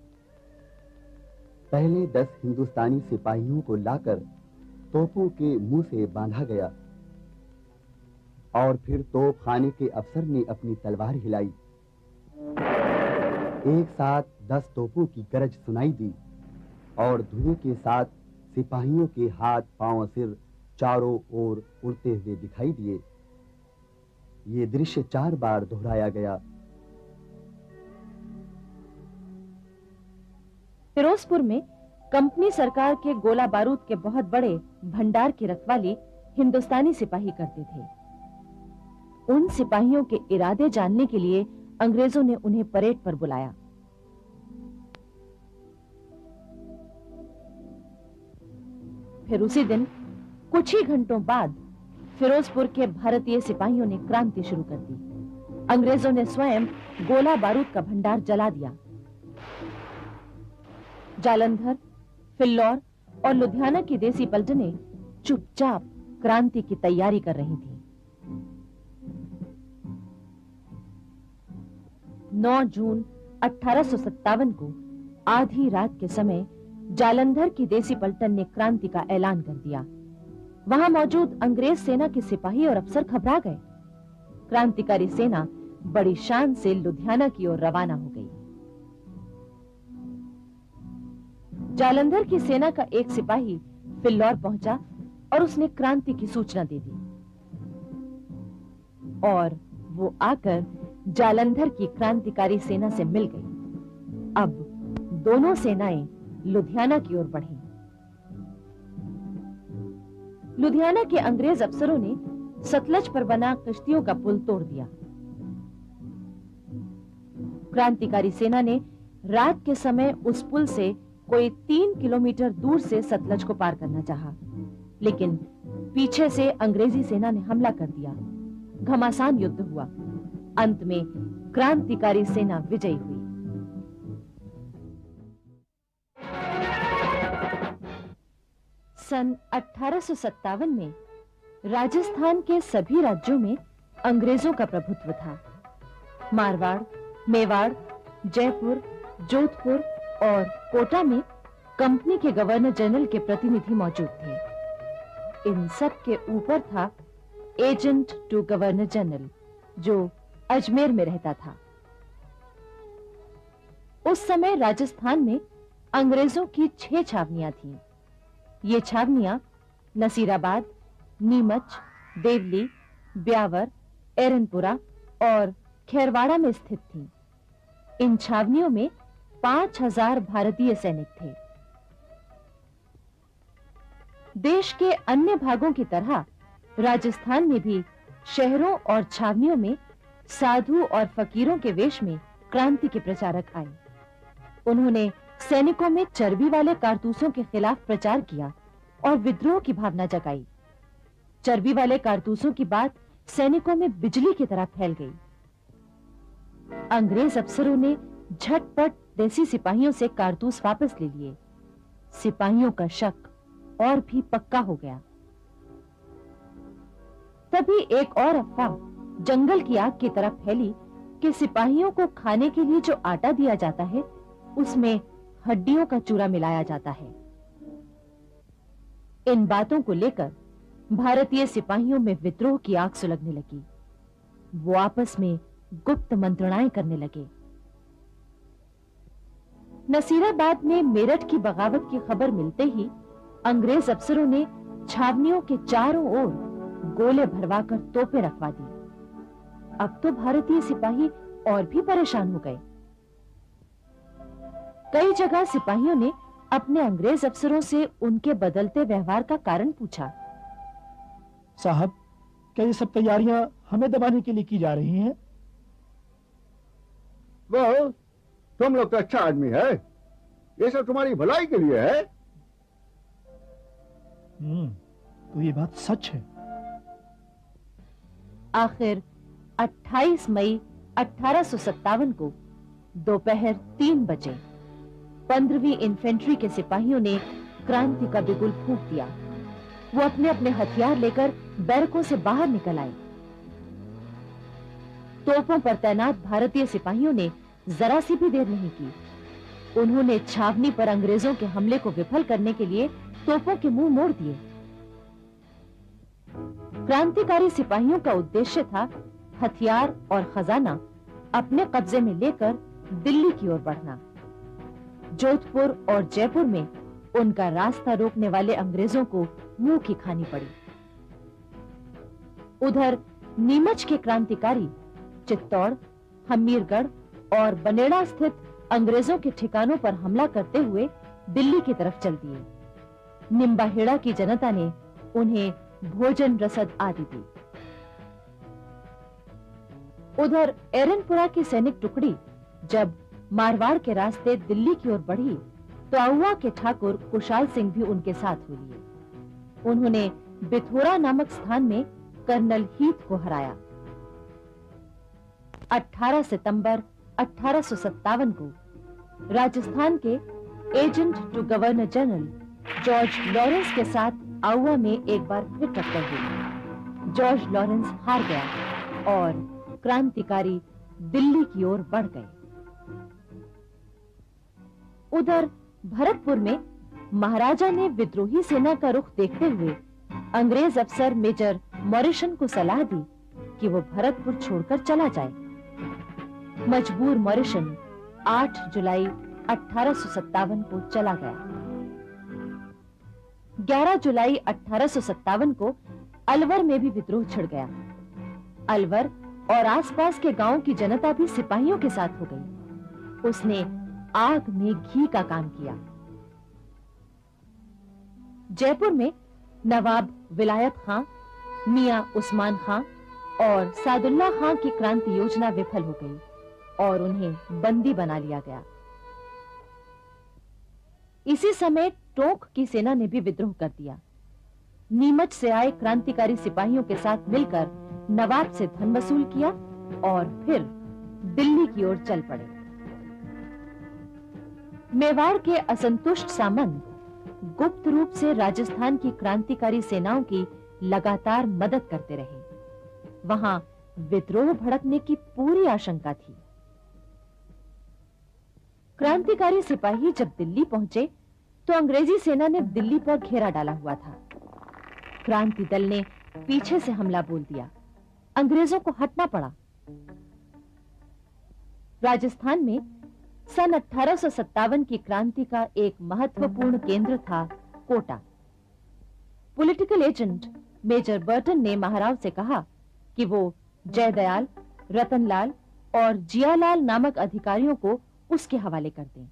पहले 10 हिंदुस्तानी सिपाहियों को लाकर तोपों के मुंह से बांधा गया और फिर तोप खाने के अफसर ने अपनी तलवार हिलाई। एक साथ 10 तोपों की गरज सुनाई दी और धुएं के साथ सिपाहियों के हाथ, पांव, सिर चारों ओर उड़ते हुए दिखाई दिए। ये दृश्य 4 बार दोहराया गया। फिरोजपुर में कंपनी सरकार के गोला बारूद के बहुत बड़े भंडार की रखवाली हिंदुस्तानी सिपाही करते थे। उन सिपाहियों के इरादे जानने के लिए अंग्रेजों ने उन्हें परेड पर बुलाया। फिर उसी दिन कुछ ही घंटों बाद फिरोजपुर के भारतीय सिपाहियों ने क्रांति शुरू कर दी। अंग्रेजों ने स्वयं गोला बारूद का भंडार जला दिया। जालंधर, फिल्लौर और लुधियाना की देसी पलटनें चुपचाप क्रांति की तैयारी कर रही थीं। 9 जून 1857 को आधी रात के समय जालंधर की देसी पलटन ने क्रांति का ऐलान कर दिया। वहां मौजूद अंग्रेज सेना के सिपाही और अफसर घबरा गए। क्रांतिकारी सेना बड़ी शान से लुधियाना की ओर रवाना हो गई। जालंधर की सेना का एक सिपाही फिल्लौर पहुंचा और उसने क्रांति की सूचना दे दी और वो आकर जालंधर की क्रांतिकारी सेना से मिल गई। अब दोनों सेनाएं लुधियाना की ओर बढ़ीं। लुधियाना के अंग्रेज अफसरों ने सतलज पर बना कश्तियों का पुल तोड़ दिया। क्रांतिकारी सेना ने रात के समय उस पुल से कोई 3 किलोमीटर दूर से सतलज को पार करना चाहा, लेकिन पीछे से अंग्रेजी सेना ने हमला कर दिया। घमासान युद्ध हुआ। अंत में क्रांतिकारी सेना विजयी हुई। सन 1857 में राजस्थान के सभी राज्यों में अंग्रेजों का प्रभुत्व था। मारवाड़, मेवाड़, जयपुर, जोधपुर और कोटा में कंपनी के गवर्नर जनरल के प्रतिनिधि मौजूद थे। इन सब के ऊपर था एजेंट टू गवर्नर जनरल, जो अजमेर में रहता था। उस समय राजस्थान में अंग्रेजों की 6 छावनियां थीं। ये छावनियां नसीराबाद, नीमच, देवली, ब्यावर, एरनपुरा और खेरवाड़ा में स्थित थीं। इन छावनियों में 5000 भारतीय सैनिक थे। देश के अन्य भागों की तरह राजस्थान में भी शहरों और छावनियों में साधु और फकीरों के वेश में क्रांति के प्रचारक आए। उन्होंने सैनिकों में चर्बी वाले कारतूसों के खिलाफ प्रचार किया और विद्रोह की भावना जगाई। चर्बी वाले कारतूसों की बात सैनिकों में बिजली की तरह फैल गई। अंग्रेज अफसरों ने झटपट देसी सिपाहियों से कारतूस वापस ले लिए। सिपाहियों का शक और भी पक्का हो गया। तभी एक और अफवाह जंगल की आग की तरफ फैली कि सिपाहियों को खाने के लिए जो आटा दिया जाता है उसमें हड्डियों का चूरा मिलाया जाता है। इन बातों को लेकर भारतीय सिपाहियों में विद्रोह की आग सुलगने लगी। वो आपस में गुप्त मंत्रणाएं करने लगे। नसीराबाद में मेरठ की बगावत की खबर मिलते ही अंग्रेज अफसरों ने छावनियों के चारों ओर गोले भरवाकर तोपें रखवा दी। अब तो भारतीय सिपाही और भी परेशान हो गए। कई जगह सिपाहियों ने अपने अंग्रेज अफसरों से उनके बदलते व्यवहार का कारण पूछा। साहब, क्या ये सब तैयारियां हमें दबाने के लिए की जा रही हैं? वो तुम लोग तो अच्छा आदमी है, ये सब तुम्हारी भलाई के लिए है। तो ये बात सच है। आखिर 28 मई 1857 को दोपहर 3 बजे 15वीं इन्फेंट्री के सिपाहियों ने क्रांति का बिगुल फूंक दिया। वो अपने अपने हथियार लेकर बैरकों से बाहर निकल आए। तोपों पर तैनात भारतीय सिपाहियों ने जरा सी भी देर नहीं की। उन्होंने छावनी पर अंग्रेजों के हमले को विफल करने के लिए तोपों के मुंह मोड़ दिए। क्रांतिकारी सिपाहियों का उद्देश्य था हथियार और खजाना अपने कब्जे में लेकर दिल्ली की ओर बढ़ना। जोधपुर और जयपुर में उनका रास्ता रोकने वाले अंग्रेजों को मुंह की खानी पड़ी। उधर नीमच के क्रांतिकारी चित्तौड़, हमीरगढ़ और बनेड़ा स्थित अंग्रेजों के ठिकानों पर हमला करते हुए दिल्ली की तरफ चल दिए। निम्बाहेड़ा की जनता ने उन्हें भोजन रसद आदि दी। उधर एरनपुरा की सैनिक टुकड़ी जब मारवाड़ के रास्ते दिल्ली की ओर बढ़ी तो आउवा के ठाकुर कुशाल सिंह भी उनके साथ हो लिए। उन्होंने बिथोरा नामक स्थान में कर्नल हीथ को हराया। 18 सितंबर 1857 को राजस्थान के agent to governor general George Lawrence के साथ आउवा में एक बार फिर टक्कर हुई। जॉर्ज लॉरेंस हार गया और क्रांतिकारी दिल्ली की ओर बढ़ गए। उधर भरतपुर में महाराजा ने विद्रोही सेना का रुख देखते हुए अंग्रेज अफसर मेजर मॉरिसन को सलाह दी कि वो भरतपुर छोड़कर चला जाए। मजबूर मॉरिसन 8 जुलाई 1857 को चला गया। 11 जुलाई 1857 को अलवर में भी विद्रोह छिड़ गया। अलवर और आसपास के गांवों की जनता भी सिपाहियों के साथ हो गई। उसने आग में घी का काम किया। जयपुर में नवाब विलायत खां, मियां उस्मान खां और सादुल्ला खां की क्रांति योजना विफल हो गई और उन्हें बंदी बना लिया गया। इसी समय टोंक की सेना ने भी विद्रोह कर दिया। नीमच से आए क्रांतिकारी सिपाहियों के साथ मिलकर नवाब से धन वसूल किया और फिर दिल्ली की ओर चल पड़े। मेवाड़ के असंतुष्ट सामंत गुप्त रूप से राजस्थान की क्रांतिकारी सेनाओं की लगातार मदद करते रहे। वहां विद्रोह भड़कने की पूरी आशंका थी। क्रांतिकारी सिपाही जब दिल्ली पहुंचे तो अंग्रेजी सेना ने दिल्ली पर घेरा डाला हुआ था। क्रांति दल ने पीछे से हमला बोल दिया। अंग्रेजों को हटना पड़ा। राजस्थान में सन 1857 की क्रांति का एक महत्वपूर्ण केंद्र था Kota. Political agent major Burton ने महाराव से कहा कि वो जयदयाल, रतनलाल और जियालाल नामक अधिकारियों को उसके हवाले कर दें।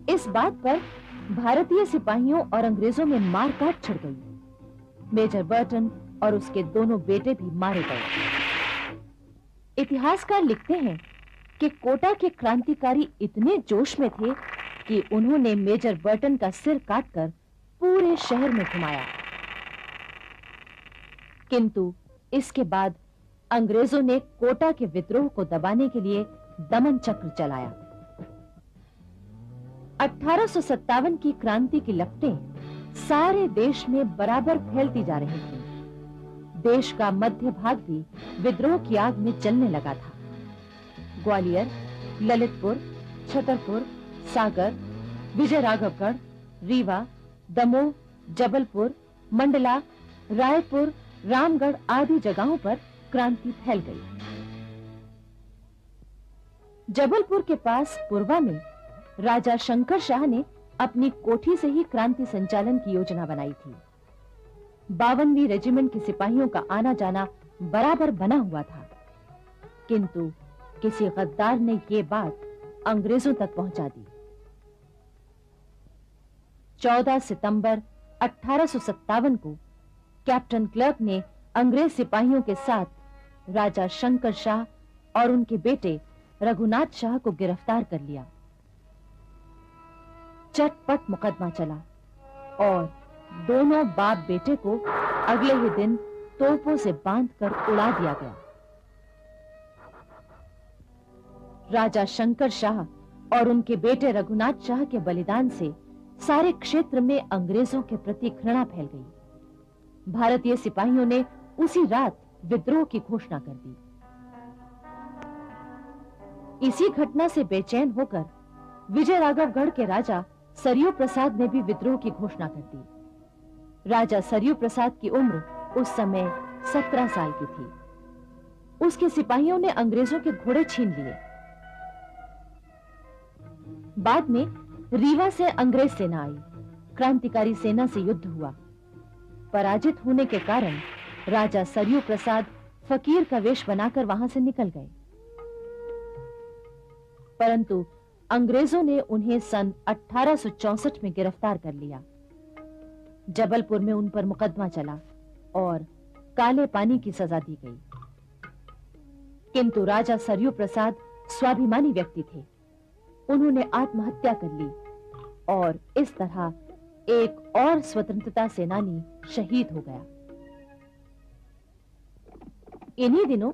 इस बात पर भारतीय सिपाहियों और अंग्रेजों में मारकाट छिड़ गई। मेजर बर्टन और उसके दोनों बेटे भी मारे गए। इतिहासकार लिखते हैं कि कोटा के क्रांतिकारी इतने जोश में थे कि उन्होंने मेजर बर्टन का सिर काटकर पूरे शहर में घुमाया। किंतु इसके बाद अंग्रेजों ने कोटा के विद्रोह को दबाने के लिए दमन चक्र चलाया। 1857 की क्रांति की लपटें सारे देश में बराबर फैलती जा रही थी। देश का मध्य भाग भी विद्रोह की आग में जलने लगा था। ग्वालियर, ललितपुर, छतरपुर, सागर, विजयराघवगढ़, रीवा, दमोह, जबलपुर, मंडला, रायपुर, रामगढ़ आदि जगहों पर क्रांति फैल गई। जबलपुर के पास पुरवा में राजा शंकर शाह ने अपनी कोठी से ही क्रांति संचालन की योजना बनाई थी। 52वीं रेजिमेंट के सिपाहियों का आना जाना बराबर बना हुआ था, किंतु किसी गद्दार ने ये बात अंग्रेजों तक पहुंचा दी। 14 सितंबर 1857 को कैप्टन क्लर्क ने अंग्रेज सिपाहियों के साथ राजा शंकर शाह और उनके बेटे रघुनाथ शाह को गिरफ्तार कर लिया। चटपट मुकदमा चला और दोनों बाप बेटे को अगले ही दिन तोपों से बांधकर उड़ा दिया गया। राजा शंकर शाह और उनके बेटे रघुनाथ शाह के बलिदान से सारे क्षेत्र में अंग्रेजों के प्रति घृणा फैल गई। भारतीय सिपाहियों ने उसी रात विद्रोह की घोषणा कर दी। इसी घटना से बेचैन होकर विजयराघवगढ़ के राजा सरयू प्रसाद ने भी विद्रोह की घोषणा कर दी। राजा सरयू प्रसाद की उम्र उस समय 17 साल की थी। उसके सिपाहियों ने अंग्रेजों के घोड़े छीन लिए। बाद में रीवा से अंग्रेज सेना आई। क्रांतिकारी सेना से युद्ध हुआ। पराजित होने के कारण राजा सरयू प्रसाद फकीर का वेश बनाकर वहां से निकल गए, परंतु अंग्रेजों ने उन्हें सन 1864 में गिरफ्तार कर लिया। जबलपुर में उन पर मुकदमा चला और काले पानी की सजा दी गई। किंतु राजा सरयू प्रसाद स्वाभिमानी व्यक्ति थे। उन्होंने आत्महत्या कर ली और इस तरह एक और स्वतंत्रता सेनानी शहीद हो गया। इन्हीं दिनों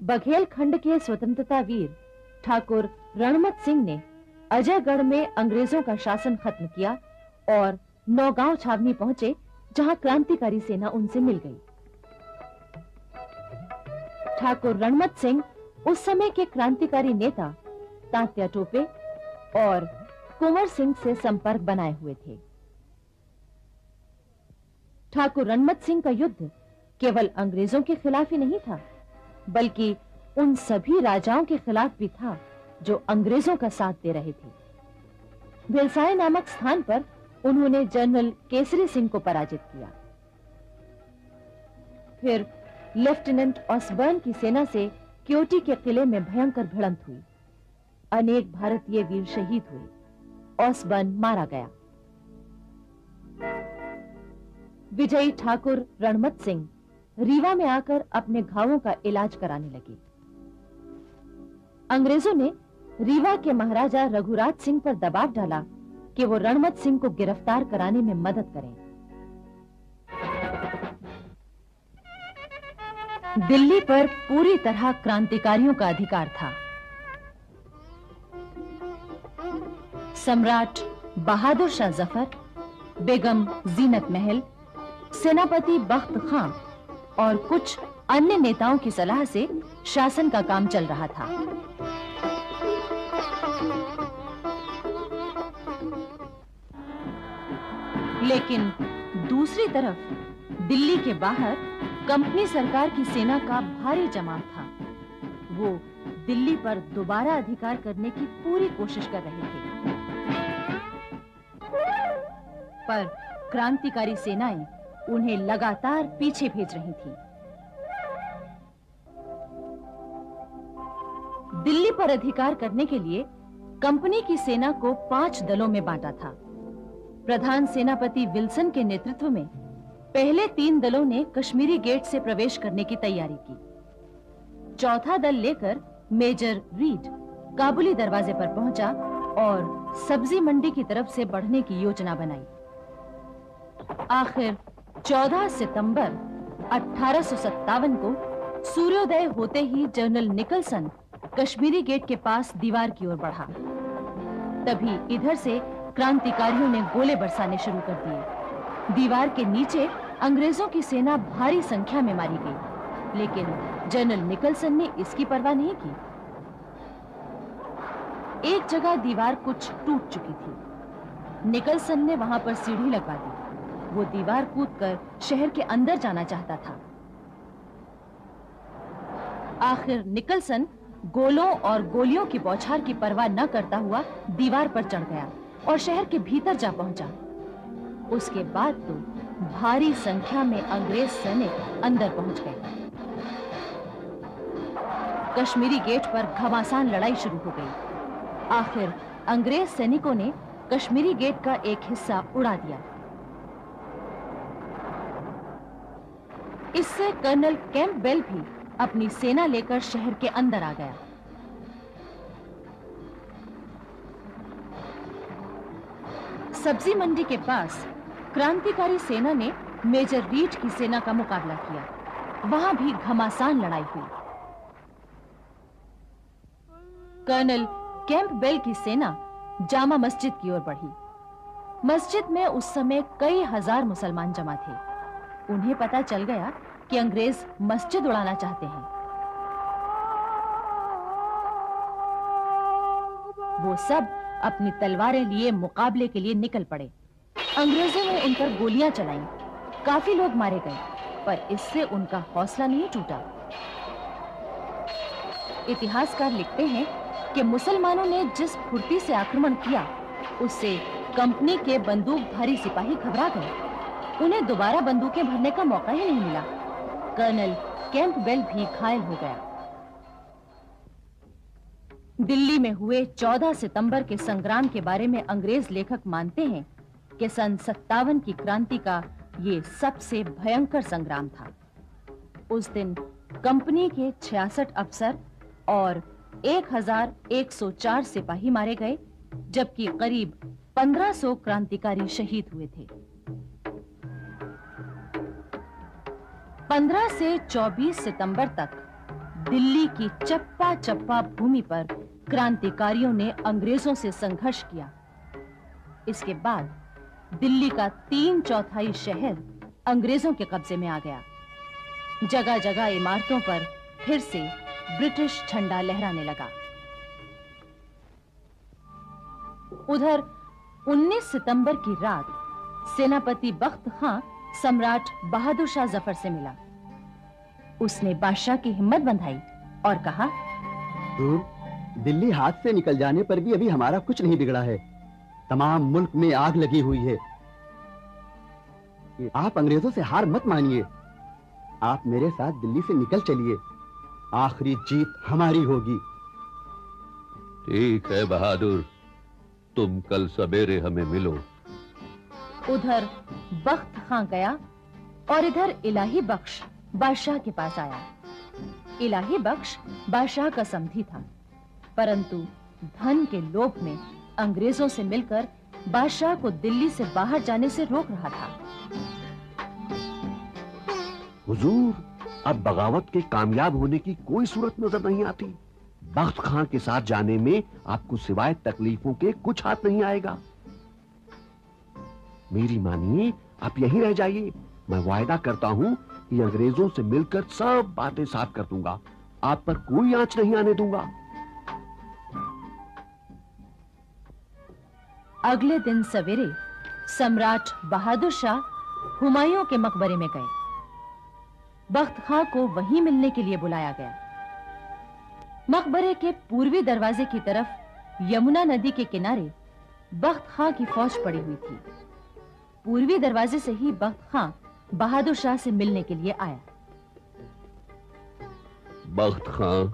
बघेल खंड के स्वतंत्रता वीर ठाकुर रणमत सिंह ने अजयगढ़ में अंग्रेजों का शासन खत्म किया और नौगांव छावनी पहुंचे, जहां क्रांतिकारी सेना उनसे मिल गई। ठाकुर रणमत सिंह उस समय के क्रांतिकारी नेता तात्या टोपे और कुंवर सिंह से संपर्क बनाए हुए थे। ठाकुर रणमत सिंह का युद्ध केवल अंग्रेजों के खिलाफ ही नहीं था, बल्कि उन सभी राजाओं के खिलाफ भी था जो अंग्रेजों का साथ दे रहे थे। भिलसाई नामक स्थान पर उन्होंने जनरल केसरी सिंह को पराजित किया। फिर लेफ्टिनेंट ऑसबर्न की सेना से क्योटी के किले में भयंकर भिड़ंत हुई। अनेक भारतीय वीर शहीद हुए। ऑसबर्न मारा गया। विजयी ठाकुर रणमत सिंह रीवा में आकर अपने घावों का इलाज कराने लगे। अंग्रेजों ने रीवा के महाराजा रघुराज सिंह पर दबाव डाला कि वो रणमत सिंह को गिरफ्तार कराने में मदद करें। दिल्ली पर पूरी तरह क्रांतिकारियों का अधिकार था। सम्राट बहादुर शाह जफर, बेगम जीनत महल, सेनापति बख्त खां और कुछ अन्य नेताओं की सलाह से शासन का काम चल रहा था। लेकिन दूसरी तरफ दिल्ली के बाहर कंपनी सरकार की सेना का भारी जमाव था। वो दिल्ली पर दोबारा अधिकार करने की पूरी कोशिश कर रहे थे, पर क्रांतिकारी सेनाएं उन्हें लगातार पीछे भेज रही थीं। दिल्ली पर अधिकार करने के लिए कंपनी की सेना को 5 दलों में बांटा था। प्रधान सेनापति विल्सन के नेतृत्व में पहले 3 दलों ने कश्मीरी गेट से प्रवेश करने की तैयारी की। चौथा दल लेकर मेजर रीड काबुली दरवाजे पर पहुंचा और सब्जी मंडी की तरफ से बढ़ने की योजना बनाई। आखिर 14 सितंबर 1857 को सूर्योदय होते ही जनरल निकलसन कश्मीरी गेट के पास दीवार की ओर बढ़ा। तभी इधर से क्रांतिकारियों ने गोले बरसाने शुरू कर दिए। दीवार के नीचे अंग्रेजों की सेना भारी संख्या में मारी गई, लेकिन जनरल निकलसन ने इसकी परवाह नहीं की। एक जगह दीवार कुछ टूट चुकी थी। निकलसन ने वहां पर सीढ़ी लगवा दी। वो दीवार कूदकर शहर के अंदर जाना चाहता था। आखिर निकलसन गोलों और गोलियों की बौछार की परवाह न करता हुआ दीवार पर चढ़ गया और शहर के भीतर जा पहुंचा। उसके बाद तो भारी संख्या में अंग्रेज सैनिक अंदर पहुंच गए। कश्मीरी गेट पर घमासान लड़ाई शुरू हो गई। आखिर अंग्रेज सैनिकों ने कश्मीरी गेट का एक हिस्सा उड़ा दिया। इससे कर्नल कैंपबेल भी अपनी सेना लेकर शहर के अंदर आ गया। सब्जी मंडी के पास क्रांतिकारी सेना ने मेजर रीड की सेना का मुकाबला किया। वहां भी घमासान लड़ाई हुई। कर्नल कैंपबेल की सेना जामा मस्जिद की ओर बढ़ी। मस्जिद में उस समय कई हजार मुसलमान जमा थे। उन्हें पता चल गया कि अंग्रेज मस्जिद उड़ाना चाहते हैं। वो सब अपनी तलवारें लिए मुकाबले के लिए निकल पड़े। अंग्रेजों ने उन पर गोलियां चलाईं। काफी लोग मारे गए, पर इससे उनका हौसला नहीं टूटा। इतिहासकार लिखते हैं कि मुसलमानों ने जिस फुर्ती से आक्रमण किया, उससे कंपनी के बंदूकधारी सिपाही घबरा गए। उन्हें दोबारा बंदूकें भरने का मौका ही नहीं मिला। कर्नल कैंपबेल भी घायल हो गया। दिल्ली में हुए 14 सितंबर के संग्राम के बारे में अंग्रेज लेखक मानते हैं कि सन 57 की क्रांति का ये सबसे भयंकर संग्राम था। उस दिन कंपनी के 66 अफसर और 1104 सिपाही मारे गए, जबकि करीब 1500 क्रांतिकारी शहीद हुए थे। 15 से 24 सितंबर तक दिल्ली की चप्पा चप्पा भूमि पर क्रांतिकारियों ने अंग्रेजों से संघर्ष किया। इसके बाद दिल्ली का 3/4 शहर अंग्रेजों के कब्जे में आ गया। जगह जगह इमारतों पर फिर से ब्रिटिश झंडा लहराने लगा। उधर 19 सितंबर की रात सेनापति बख्त खां सम्राट बहादुर शाह जफर से मिला। उसने बादशाह की हिम्मत बंधाई और कहा, दिल्ली हाथ से निकल जाने पर भी अभी हमारा कुछ नहीं बिगड़ा है। तमाम मुल्क में आग लगी हुई है। आप अंग्रेजों से हार मत मानिए। आप मेरे साथ दिल्ली से निकल चलिए। आखिरी जीत हमारी होगी। ठीक है बहादुर, तुम कल सवेरे हमें मिलो। उधर बख्त खां गया और इधर इलाही बख्श बादशाह के पास आया। इलाही बख्श बादशाह का समधी था, परंतु धन के लोभ में अंग्रेजों से मिलकर बादशाह को दिल्ली से बाहर जाने से रोक रहा था। हुजूर, अब बगावत के कामयाब होने की कोई सूरत नजर नहीं आती। बख्त खां के साथ जाने में आपको सिवाय तकलीफों के कुछ हाथ नहीं आएगा। मेरी मानिए, आप यहीं रह जाइए। मैं वायदा करता हूं कि अंग्रेजों से मिलकर सब बातें साफ कर दूंगा। आप पर कोई आंच नहीं आने दूंगा। अगले दिन सवेरे सम्राट बहादुर शाह हुमायूं के मकबरे में गए। बख्त खां को वहीं मिलने के लिए बुलाया गया। मकबरे के पूर्वी दरवाजे की तरफ यमुना नदी के किनारे बख्त खां की फौज पड़ी हुई थी। पूर्वी दरवाजे से ही बख्त खां बहादुर शाह से मिलने के लिए आया। बख्त खां,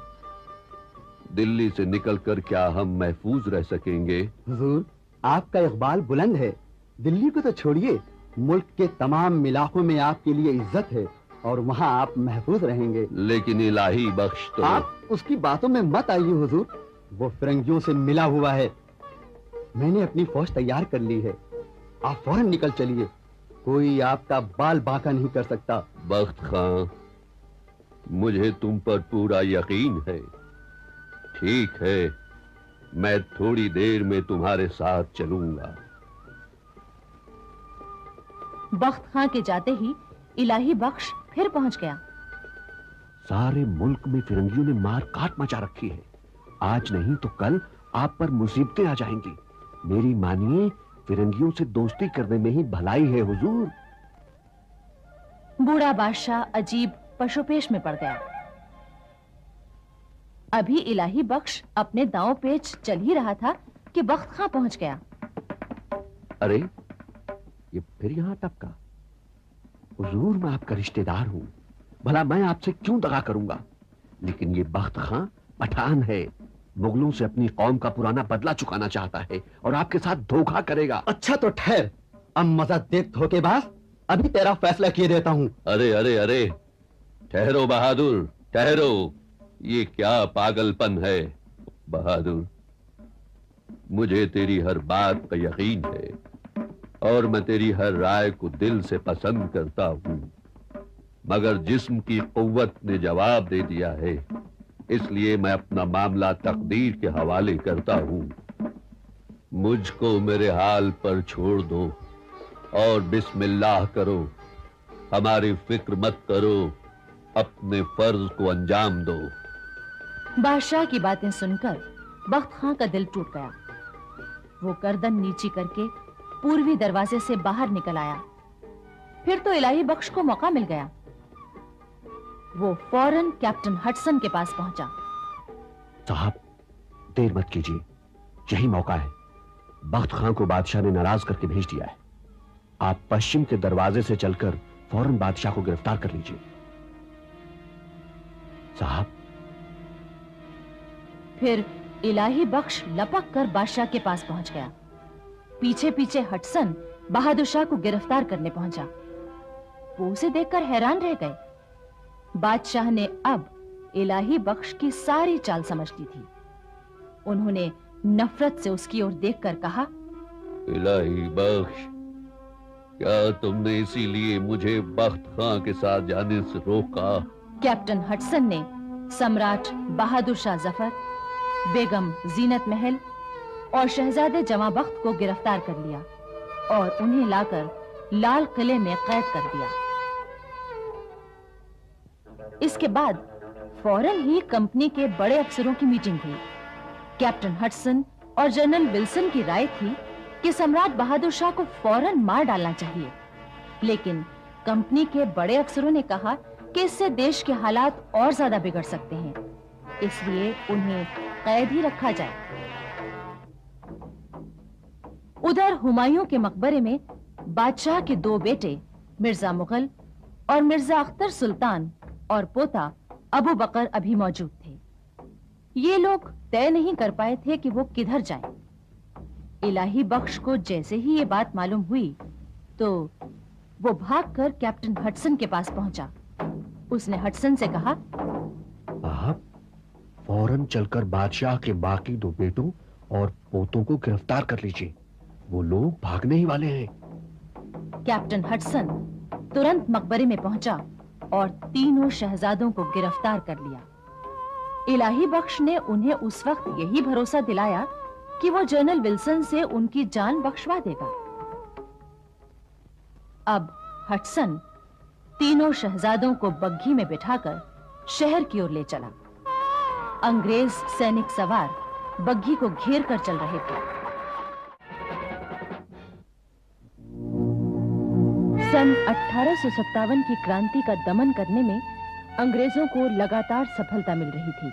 दिल्ली से निकलकर क्या हम महफूज रह सकेंगे? हुजूर, आपका इकबाल बुलंद है। दिल्ली को तो छोड़िए, मुल्क के तमाम इलाकों में आपके लिए इज्जत है और वहाँ आप महफूज रहेंगे। लेकिन इलाही बख्श तो... आप उसकी बातों में मत आइए हुजूर। वो फिरंगियों से मिला हुआ है। मैंने अपनी फौज तैयार कर ली है। आप फौरन निकल चलिए। कोई आपका बाल बांका नहीं कर सकता। बख्त खां, मुझे तुम पर पूरा यकीन है। ठीक है, मैं थोड़ी देर में तुम्हारे साथ चलूंगा। बख्त खां के जाते ही इलाही बख्श फिर पहुंच गया। सारे मुल्क में फिरंगियों ने मार काट मचा रखी है। आज नहीं तो कल आप पर मुसीबतें आ जाएंगी। मेरी मानिए, फिरंगियों से दोस्ती करने में ही भलाई है हुजूर। बूढ़ा बादशाह अजीब पशुपेश में पड़ गया। अभी इलाही बख्श अपने दांव पेच चल ही रहा था कि बख्त खां पहुंच गया। अरे, ये फिर यहां टपका। हुजूर, मैं आपका रिश्तेदार हूं। भला मैं आपसे क्यों दगा करूंगा? लेकिन ये बख्त खां पठान है। मुगलों से अपनी कौम का पुराना बदला चुकाना चाहता है और आपके साथ धोखा करेगा। अच्छा तो ठहर, अब मजा देख धोखेबाज। अभी तेरा फैसला किए देता हूं। अरे अरे अरे, ठहरो बहादुर, ठहरो। ये क्या पागलपन है बहादुर? मुझे तेरी हर बात का यकीन है और मैं तेरी हर राय को दिल से पसंद करता हूं, मगर जिस्म की कुव्वत ने जवाब दे दिया है, इसलिए मैं अपना मामला तकदीर के हवाले करता हूं। मुझको मेरे हाल पर छोड़ दो और बिस्मिल्लाह करो। हमारी फिक्र मत करो, अपने फर्ज को अंजाम दो। बादशाह की बातें सुनकर बख्त खां का दिल टूट गया। वो गर्दन नीची करके पूर्वी दरवाजे से बाहर निकल आया। फिर तो इलाही बख्श को मौका मिल गया। वो फौरन कैप्टन हडसन के पास पहुंचा। साहब, देर मत कीजिए, यही मौका है। बख्त खां को बादशाह ने नाराज करके भेज दिया है। आप पश्चिम के दरवाजे से चलकर फौरन बादशाह को गिरफ्तार कर लीजिए। साहब। फिर इलाही बख्श लपक कर बादशाह के पास पहुंच गया। पीछे पीछे हडसन बहादुर शाह को गिरफ्तार करने पहुंचा। वो उसे देखकर हैरान रह गए। बादशाह ने अब इलाही बख्श की सारी चाल समझ ली थी। उन्होंने नफरत से उसकी ओर देखकर कहा, इलाही बख्श, क्या तुमने इसीलिए मुझे बख्त खां के साथ जाने से रोका? कैप्टन हडसन ने सम्राट बहादुर शाह जफर, बेगम जीनत महल और शहजादे जमां बख्त को गिरफ्तार कर लिया और उन्हें लाकर लाल किले में कैद कर दिया। इसके बाद फौरन ही कंपनी के बड़े अफसरों की मीटिंग हुई। कैप्टन हडसन और जनरल विल्सन की राय थी कि सम्राट बहादुर शाह को फौरन मार डालना चाहिए, लेकिन कंपनी के बड़े अफसरों ने कहा कि इससे देश के हालात और ज्यादा बिगड़ सकते हैं, इसलिए उन्हें कैद ही रखा जाए। उधर हुमायूं के मकबरे में बादशाह के दो बेटे मिर्जा मुगल और मिर्जा अख्तर सुल्तान और पोता अबू बकर अभी मौजूद थे। ये लोग तय नहीं कर पाए थे कि वो किधर जाएं। इलाही बख्श को जैसे ही ये बात मालूम हुई तो वो भागकर कैप्टन हडसन के पास पहुंचा। उसने हडसन से कहा, आप फौरन चलकर बादशाह के बाकी दो बेटों और पोतों को गिरफ्तार कर लीजिए, वो लोग भागने ही वाले हैं। कैप्टन हडसन तुरंत मकबरे में पहुंचा और तीनों शहजादों को गिरफ्तार कर लिया। इलाही बख्श ने उन्हें उस वक्त यही भरोसा दिलाया कि वो जनरल विल्सन से उनकी जान बख्शवा देगा। अब हडसन तीनों शहजादों को बग्घी में बिठाकर शहर की ओर ले चला। अंग्रेज सैनिक सवार बग्घी को घेर कर चल रहे थे। सन 1857 की क्रांति का दमन करने में अंग्रेजों को लगातार सफलता मिल रही थी।